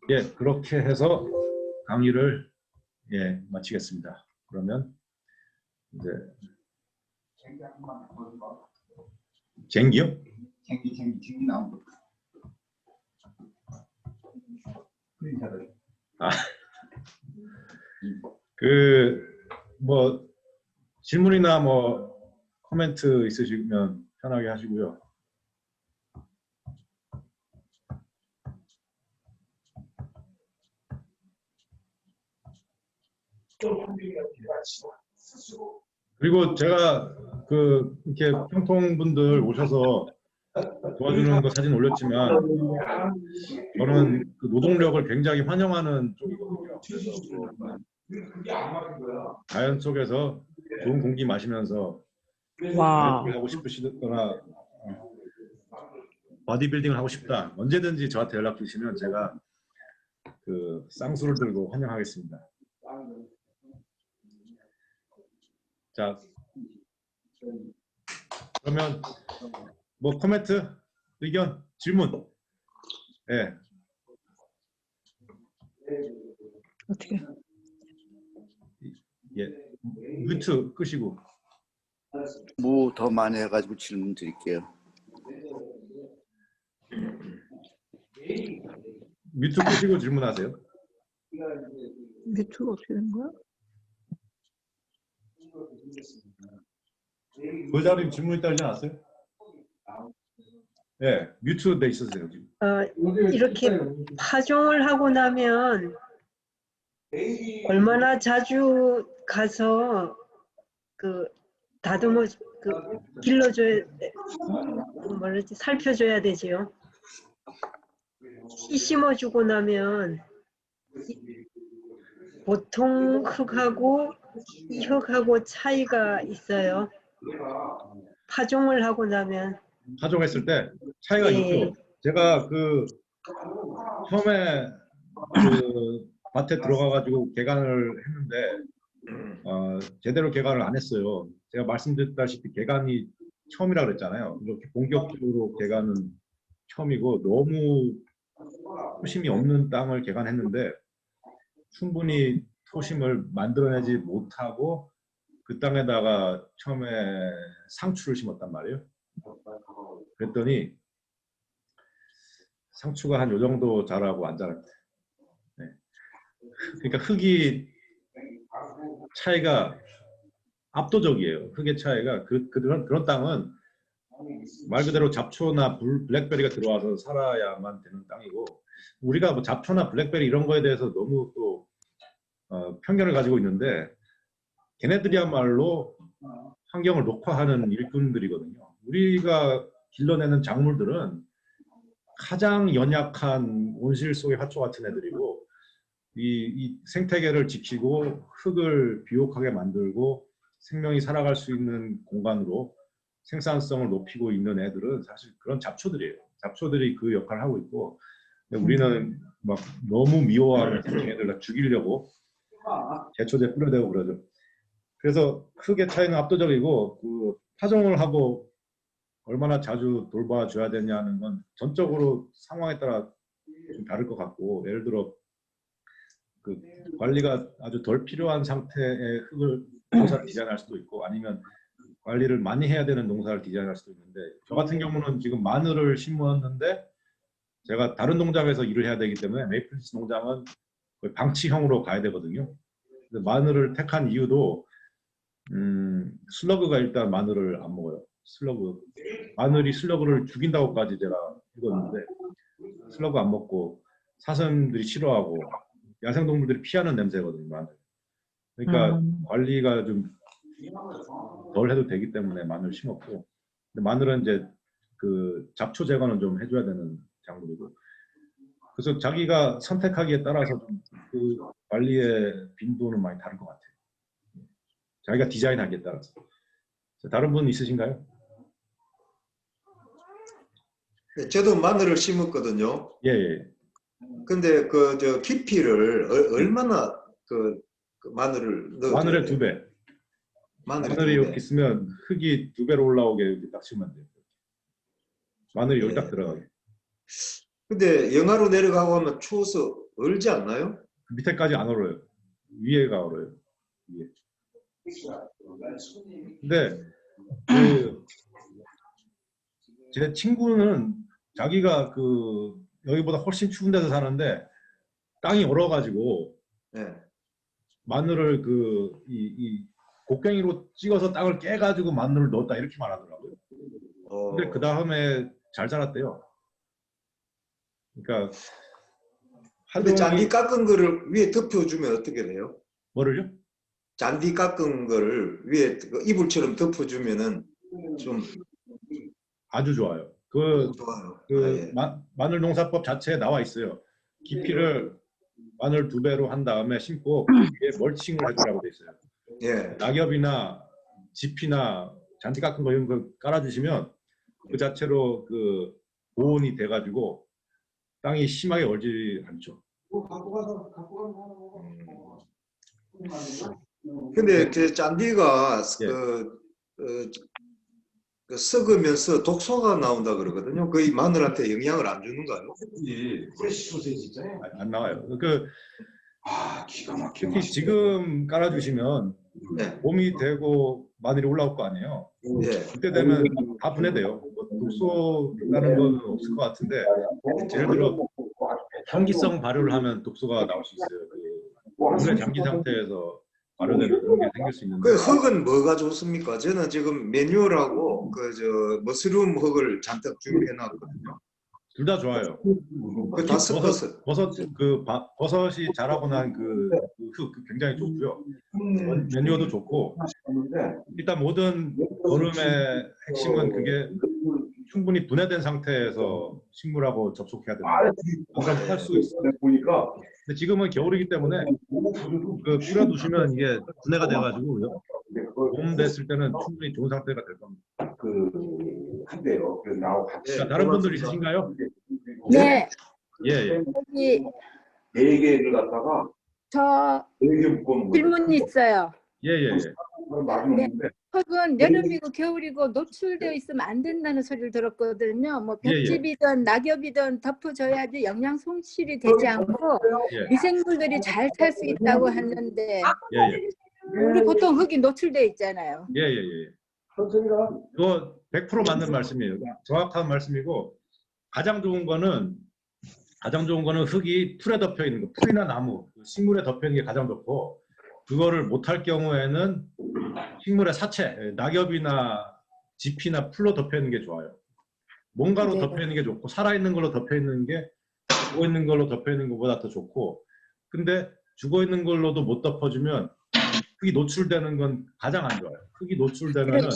예, 그렇게 해서 강의를 마치겠습니다. 그러면 이제 쟁기요? 쟁기 나온 거. 뭐 질문이나 뭐 코멘트 있으시면 편하게 하시고요. 그리고 제가 이렇게 평통분들 오셔서 도와주는 거 사진 올렸지만 저는 그 노동력을 굉장히 환영하는 쪽이거든요. 그래서 자연 속에서 좋은 공기 마시면서 다이어트를 하고 싶으시거나 바디빌딩을 하고 싶다. 언제든지 저한테 연락 주시면 제가 그 쌍수를 들고 환영하겠습니다. 자, 그러면 뭐 코멘트, 의견, 질문. 예. 어떻게? 예. 뮤트 끄시고. 뭐 더 많이 해가지고 질문 드릴게요. 뮤트 끄시고 질문하세요. 뮤트가 어떻게 된 거야? 보좌님 질문 있다 하지 않았어요? 예, 뮤트 돼 있으세요 지금. 이렇게 파종을 하고 나면 얼마나 자주 가서 다듬어 길러줘야 살펴줘야 되지요. 씨 심어주고 나면 보통 흙하고 이 흙하고 차이가 있어요. 파종을 하고 나면. 파종했을 때 차이가 있죠. 제가 처음에 밭에 들어가가지고 개간을 했는데 제대로 개간을 안 했어요. 제가 말씀드렸다시피 개간이 처음이라 그랬잖아요. 이렇게 본격적으로 개간은 처음이고 너무 토심이 없는 땅을 개간했는데 충분히 토심을 만들어내지 못하고 그 땅에다가 처음에 상추를 심었단 말이에요. 그랬더니 상추가 한 요 정도 자라고 안 자랍니다. 네. 그러니까 흙이 차이가 압도적이에요. 흙의 차이가 그런 땅은 말 그대로 잡초나 블랙베리가 들어와서 살아야만 되는 땅이고 우리가 뭐 잡초나 블랙베리 이런 거에 대해서 너무 또 편견을 가지고 있는데 걔네들이야말로 환경을 녹화하는 일꾼들이거든요. 우리가 길러내는 작물들은 가장 연약한 온실 속의 화초 같은 애들이고 이 생태계를 지키고 흙을 비옥하게 만들고 생명이 살아갈 수 있는 공간으로 생산성을 높이고 있는 애들은 사실 그런 잡초들이에요. 잡초들이 그 역할을 하고 있고 우리는 막 너무 미워하는 애들 다 죽이려고 제초제 뿌려대고 그러죠. 그래서 흙의 차이는 압도적이고 그 파종을 하고 얼마나 자주 돌봐줘야 되냐는 건 전적으로 상황에 따라 좀 다를 것 같고 예를 들어 그 관리가 아주 덜 필요한 상태의 흙을 농사를 디자인할 수도 있고 아니면 관리를 많이 해야 되는 농사를 디자인할 수도 있는데 저 같은 경우는 지금 마늘을 심었는데 제가 다른 농장에서 일을 해야 되기 때문에 메이플리스 농장은 거의 방치형으로 가야 되거든요. 마늘을 택한 이유도 슬러그가 일단 마늘을 안 먹어요. 마늘이 슬러그를 죽인다고까지 제가 읽었는데 슬러그 안 먹고 사슴들이 싫어하고 야생동물들이 피하는 냄새거든요. 마늘. 그러니까 관리가 좀 덜 해도 되기 때문에 마늘 심었고 근데 마늘은 이제 그 잡초 제거는 좀 해줘야 되는 작물이고 그래서 자기가 선택하기에 따라서 그 관리의 빈도는 많이 다를 것 같아요. 자기가 디자인하기에 따라서. 다른 분 있으신가요? 네, 저도 마늘을 심었거든요. 예. 근데 그 저 깊이를 얼마나 그 마늘을 넣어야 마늘의 돼요? 2배. 마늘이 2배. 이렇게 있으면 흙이 2배로 올라오게 이렇게 딱 치면 돼요. 마늘이 여기 딱 들어가게. 근데 영하로 내려가고 하면 추워서 얼지 않나요? 그 밑에까지 안 얼어요. 위에가 얼어요. 위에. 근데 제 친구는 자기가 그 여기보다 훨씬 추운 데서 사는데 땅이 얼어가지고 네. 마늘을 이 곡괭이로 찍어서 땅을 깨가지고 마늘을 넣었다 이렇게 말하더라고요. 근데 그 다음에 잘 자랐대요. 그러니까 근데 잔디 깎은 거를 위에 덮여주면 어떻게 돼요? 뭐를요? 잔디 깎은 거를 위에 이불처럼 덮어주면은 좀 아주 좋아요. 좋아요. 그 마늘 농사법 자체에 나와 있어요. 깊이를 마늘 2배로 한 다음에 심고 위에 멀칭을 해주라고 돼 있어요. 예. 낙엽이나 짚이나 잔디 깎은 거 이런 거 깔아주시면 그 자체로 그 보온이 돼가지고 땅이 심하게 얼지 않죠. 근데 그 잔디가 예. 그 썩으면서 독소가 나온다 그러거든요. 거의 마늘한테 영향을 안 주는가요? 안 나와요. 기가 막혀. 특히 지금 깔아주시면 네. 봄이 되고 마늘이 올라올 거 아니에요. 예. 그때 되면 다 분해돼요. 독소라는 건 없을 것 같은데 예를 들어 향기성 발효를 하면 독소가 나올 수 있어요. 물에 잠긴 상태에서 발효되면 그런 게 생길 수 있는데 그 흙은 뭐가 좋습니까? 저는 지금 매뉴얼하고 그 저 머스룸 흙을 잔뜩 준비해 놨거든요. 둘 다 좋아요. 그 다 섞어서 버섯이 자라고 난 그 흙 굉장히 좋고요. 매뉴어도 좋고 일단 모든 거름의 핵심은 그게 충분히 분해된 상태에서 식물하고 접촉해야 됩니다. 뭔가 할 수 있어요. 근데 지금은 겨울이기 때문에 그 뿌려두시면 이게 분해가 돼가지고 봄 됐을 때는 충분히 좋은 상태가 될 겁니다. 한대요. 나하고 같이. 자, 다른 분들 있으신가요? 네. 예. 여기 4개를 갖다가 저 되게 무거운 거. 질문 있어요. 예예예. 말은 네. 없는데 흙은 여름이고 겨울이고 노출되어 있으면 안 된다는 소리를 들었거든요. 뭐 예, 예. 벽집이든 낙엽이든 덮어줘야지 영양 손실이 되지 않고 예. 미생물들이 잘 살 수 있다고 하는데 예예. 우리 보통 흙이 노출되어 있잖아요. 예예예. 천천히가 그거 100% 맞는 말씀이에요. 정확한 말씀이고 가장 좋은 거는 흙이 풀에 덮여 있는 거, 풀이나 나무, 식물에 덮여 있는 게 가장 좋고 그거를 못할 경우에는 식물의 사체, 낙엽이나 짚이나 풀로 덮여 있는 게 좋아요. 뭔가로 네. 덮여 있는 게 좋고 살아있는 걸로 덮여 있는 게 죽어 있는 걸로 덮여 있는 것보다 더 좋고 근데 죽어 있는 걸로도 못 덮어주면 흙이 노출되는 건 가장 안 좋아요. 흙이 노출되면은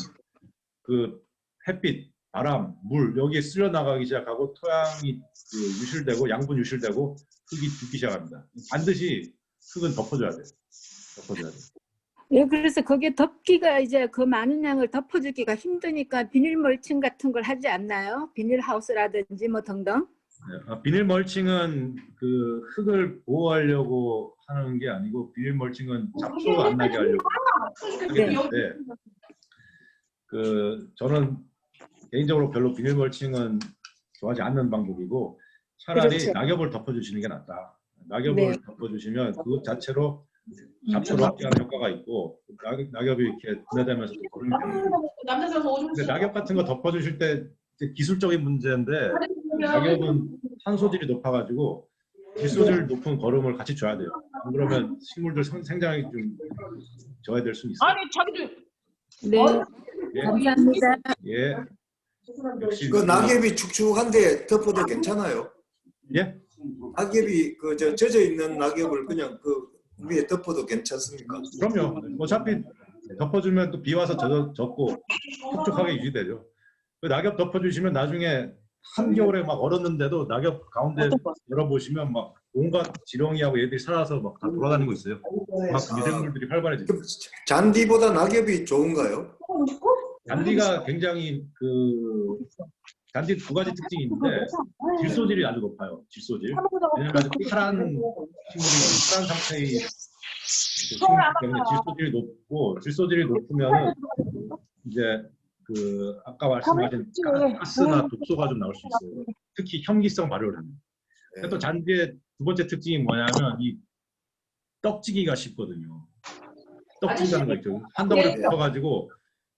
그 햇빛, 바람, 물 여기에 쓸려 나가기 시작하고 토양이 그 유실되고 양분 유실되고 흙이 죽기 시작합니다. 반드시 흙은 덮어줘야 돼요. 덮어줘야 돼요. 예, 그래서 거기에 덮기가 이제 그 많은 양을 덮어주기가 힘드니까 비닐 멀칭 같은 걸 하지 않나요? 비닐 하우스라든지 뭐 등등. 네, 비닐 멀칭은 그 흙을 보호하려고 하는 게 아니고 비닐 멀칭은 잡초가 안 나게 하려고 하게 되는데 그 저는 개인적으로 별로 비닐 멀칭은 좋아하지 않는 방법이고 차라리 그렇죠. 낙엽을 덮어주시는 게 낫다. 낙엽을 네. 덮어주시면 그것 자체로 잡초를 억제하는 효과가 있고 낙엽이 이렇게 분해되면서 또 거름이 됩니다. 근데 낙엽 같은 거 덮어주실 때 이제 기술적인 문제인데 낙엽은 산소질이 높아가지고 질소질 높은 거름을 같이 줘야 돼요. 안 그러면 식물들 생장이 좀 저해될 수 있어요. 아니 자기들 네, 예, 감사합니다. 예. 역시 그 낙엽이 축축한데 덮어도 괜찮아요? 예? 낙엽이 그 젖어 있는 낙엽을 그냥 그 위에 덮어도 괜찮습니까? 그럼요. 어차피 덮어주면 또 비 와서 젖고 촉촉하게 유지되죠. 그 낙엽 덮어주시면 나중에 한겨울에 막 얼었는데도 낙엽 가운데 열어보시면 막 온갖 지렁이하고 얘들이 살아서 막 다 돌아다니고 있어요. 막 미생물들이 활발해지죠. 그럼 잔디보다 낙엽이 좋은가요? 잔디가 굉장히 잔디 두 가지 특징이 있는데 질소질이 아주 높아요. 질소질. 왜냐면 아주 파란 식물이 파란 상태의 식물 때문에 질소질이 높고 질소질이 높으면 이제 그 아까 말씀하신 가스나 독소가 좀 나올 수 있어요. 특히 혐기성 발효를 합니다. 또 잔디의 두 번째 특징이 뭐냐면 이 떡지기가 쉽거든요. 떡지기라는 거 있죠. 한 덩어리 붙어가지고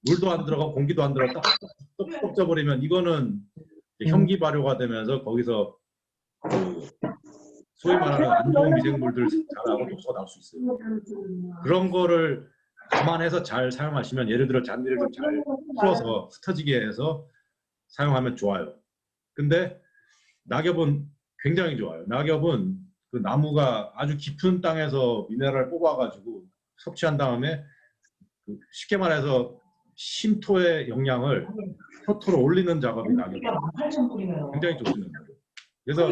물도 안 들어가고 공기도 안 들어가 떡 져버리면 이거는 혐기 발효가 되면서 거기서 그 소위 말하는 안 좋은 미생물들 자라고 독소가 나올 수 있어요. 그런 거를 감안해서 잘 사용하시면 예를 들어 잔디를 좀 잘 풀어서 흩어지게 해서 사용하면 좋아요. 근데 낙엽은 굉장히 좋아요. 낙엽은 그 나무가 아주 깊은 땅에서 미네랄을 뽑아가지고 섭취한 다음에 그 쉽게 말해서 심토의 영양을 표토로 올리는 작업이 낙엽이에요. 굉장히 좋습니다. 그래서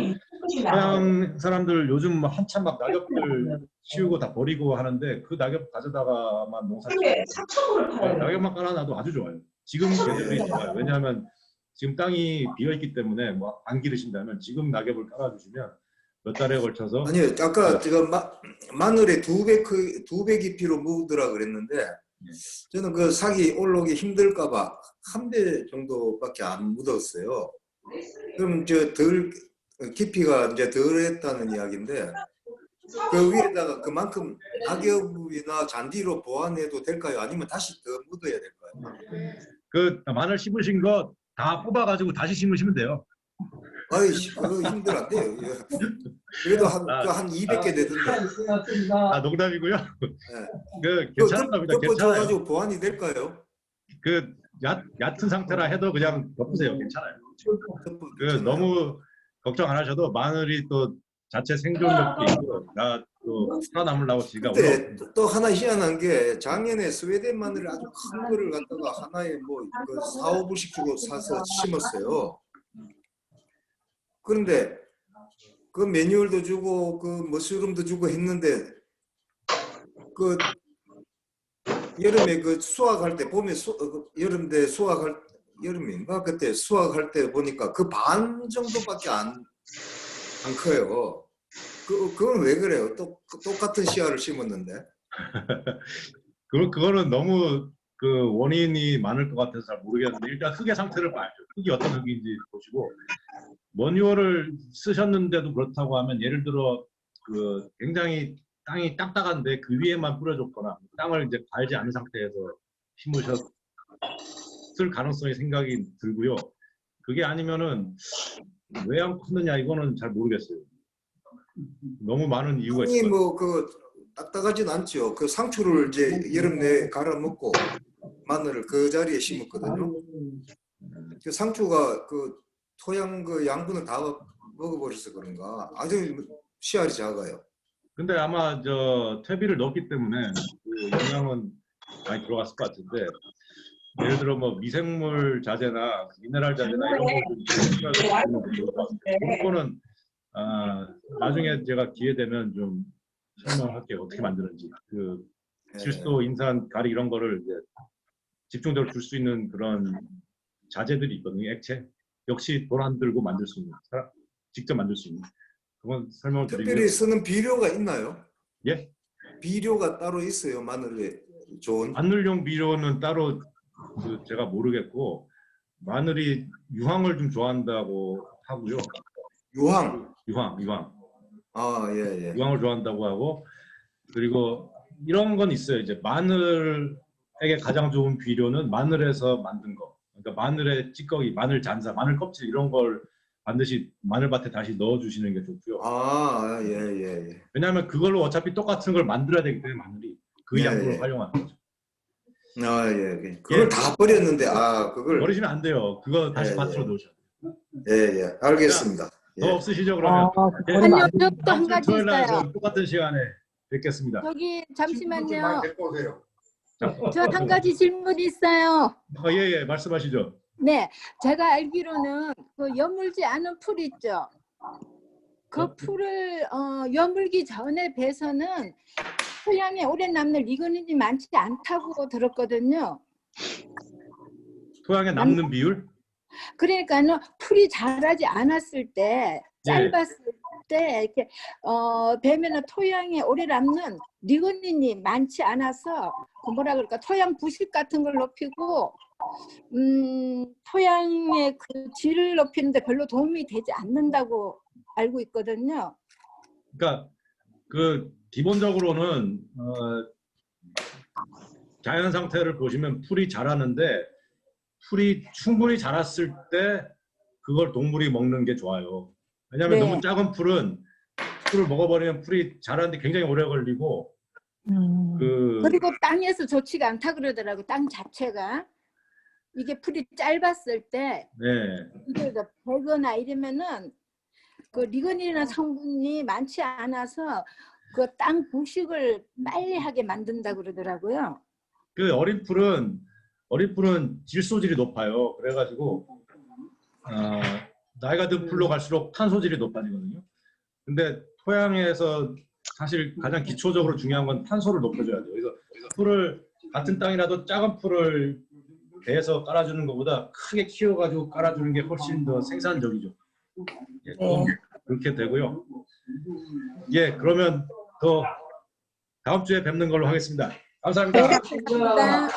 서양 사람들 요즘 한참 막 낙엽들 치우고 다 버리고 하는데 그 낙엽 가져다가만 농사 지어요. 낙엽만 깔아놔도 아주 좋아요. 지금 계절이 좋아요. 왜냐하면 지금 땅이 비어있기 때문에 뭐 안 기르신다면 지금 낙엽을 깔아주시면 몇 달에 걸쳐서 아니요, 아까 제가 마늘에 두 배 깊이로 묻으라 그랬는데 저는 그 사기 올라오기 힘들까봐 한 배 정도밖에 안 묻었어요. 그럼 덜 깊이가 이제 덜했다는 이야기인데 그 위에다가 그만큼 낙엽이나 잔디로 보완해도 될까요? 아니면 다시 더 묻어야 될까요? 그 마늘 심으신 거 다 뽑아가지고 다시 심으시면 돼요. 아이씨, 그거 힘들었대요. 그래도 한 200개 되던데. 아 농담이고요. 네. 그 괜찮은 겁니다. 괜찮아요. 덮어줘가지고 보완이 될까요? 그 얕은 상태라 해도 그냥 덮으세요. 괜찮아요. 그 너무 걱정 안 하셔도 마늘이 또 자체 생존력도 있고 또 살아남으려고 지가 근데 또 하나 희한한 게 작년에 스웨덴 마늘을 아주 큰 거를 갖다가 하나에 뭐 4-5불씩 주고 사서 심었어요. 그런데 그 매뉴얼도 주고 그 머스룸도 주고 했는데 그 여름에 그 수확할 때 봄에 여름인가 그때 수확할 때 보니까 그 반 정도밖에 안 커요. 그건 왜 그래요? 똑같은 씨알을 심었는데. 그거는 너무 그 원인이 많을 것 같아서 잘 모르겠는데 일단 흙의 상태를 봐야죠. 흙이 어떤 흙인지 보시고 머니어를 쓰셨는데도 그렇다고 하면 예를 들어 그 굉장히 땅이 딱딱한데 그 위에만 뿌려줬거나 땅을 이제 갈지 않은 상태에서 심으셨을 가능성이 생각이 들고요. 그게 아니면은 왜 안 컸느냐 이거는 잘 모르겠어요. 너무 많은 이유가 아니 있어요. 뭐 그 딱딱하진 않죠. 그 상추를 이제 여름 내에 갈아 먹고 마늘을 그 자리에 심었거든요. 그 상추가 그 토양 그 양분을 다 먹어버려서 그런가 아주 씨알이 작아요. 근데 아마 저 퇴비를 넣었기 때문에 그 영양은 많이 들어갔을 것 같은데 예를 들어 뭐 미생물 자재나 미네랄 자재나 이런 거는 나중에 제가 기회 되면 좀 설명할게요. 어떻게 만드는지 그 질소, 인산, 가리 이런 거를 이제 집중적으로 줄 수 있는 그런 자재들이 있거든요. 액체 역시 돈 안 들고 만들 수 있는 직접 만들 수 있는 그건 설명을 드리고요. 특별히 쓰는 비료가 있나요? 예? 비료가 따로 있어요. 마늘에 좋은. 마늘용 비료는 따로 제가 모르겠고 마늘이 유황을 좀 좋아한다고 하고요. 유황. 유황. 아, 예. 유황을 좋아한다고 하고 그리고 이런 건 있어요. 이제 마늘에게 가장 좋은 비료는 마늘에서 만든 거. 그러니까 마늘의 찌꺼기, 마늘 잔사, 마늘 껍질 이런 걸 반드시 마늘밭에 다시 넣어주시는 게 좋고요. 아, 예. 왜냐하면 그걸로 어차피 똑같은 걸 만들어야 되기 때문에 마늘이 그 양분을 활용하는 거죠. 아, 예. 그걸 다 버렸는데 그걸 버리시면 안 돼요. 그거 다시 밭으로 넣으셔야 돼요. 예. 알겠습니다. 더 없으시죠 그러면? 아니요, 저도 한 가지 토요일 날 있어요. 똑같은 시간에 뵙겠습니다. 저기 잠시만요. 데리고 오세요. 저 한 가지 질문이 있어요. 예, 말씀하시죠. 네, 제가 알기로는 그 여물지 않은 풀 있죠. 그 풀을 여물기 전에 베서는 토양에 오래 남는 리그닌이 많지 않다고 들었거든요. 토양에 남는 비율? 그러니까는 풀이 자라지 않았을 때, 짧았을 때 이렇게 베면은 토양에 오래 남는 리그닌이 많지 않아서 그 뭐라 그럴까 토양 부식 같은 걸 높이고 토양의 그 질을 높이는데 별로 도움이 되지 않는다고 알고 있거든요. 그러니까 그 기본적으로는 자연 상태를 보시면 풀이 자라는데 풀이 충분히 자랐을 때 그걸 동물이 먹는 게 좋아요. 왜냐하면 너무 작은 풀은 풀을 먹어버리면 풀이 자라는데 굉장히 오래 걸리고 그리고 땅에서 좋지가 않다 그러더라고. 땅 자체가 이게 풀이 짧았을 때 이게 베거나 이러면은 그 리그닌이나 성분이 많지 않아서 그 땅 부식을 빨리 하게 만든다 그러더라고요. 그 어린 풀은 질소질이 높아요. 그래가지고 나이가 든 풀로 갈수록 탄소질이 높아지거든요. 근데 토양에서 사실 가장 기초적으로 중요한 건 탄소를 높여줘야 돼요. 그래서 풀을 같은 땅이라도 작은 풀을 대서 깔아주는 것보다 크게 키워가지고 깔아주는 게 훨씬 더 생산적이죠. 그렇게 되고요. 그러면 더 다음 주에 뵙는 걸로 하겠습니다. 감사합니다. 감사합니다.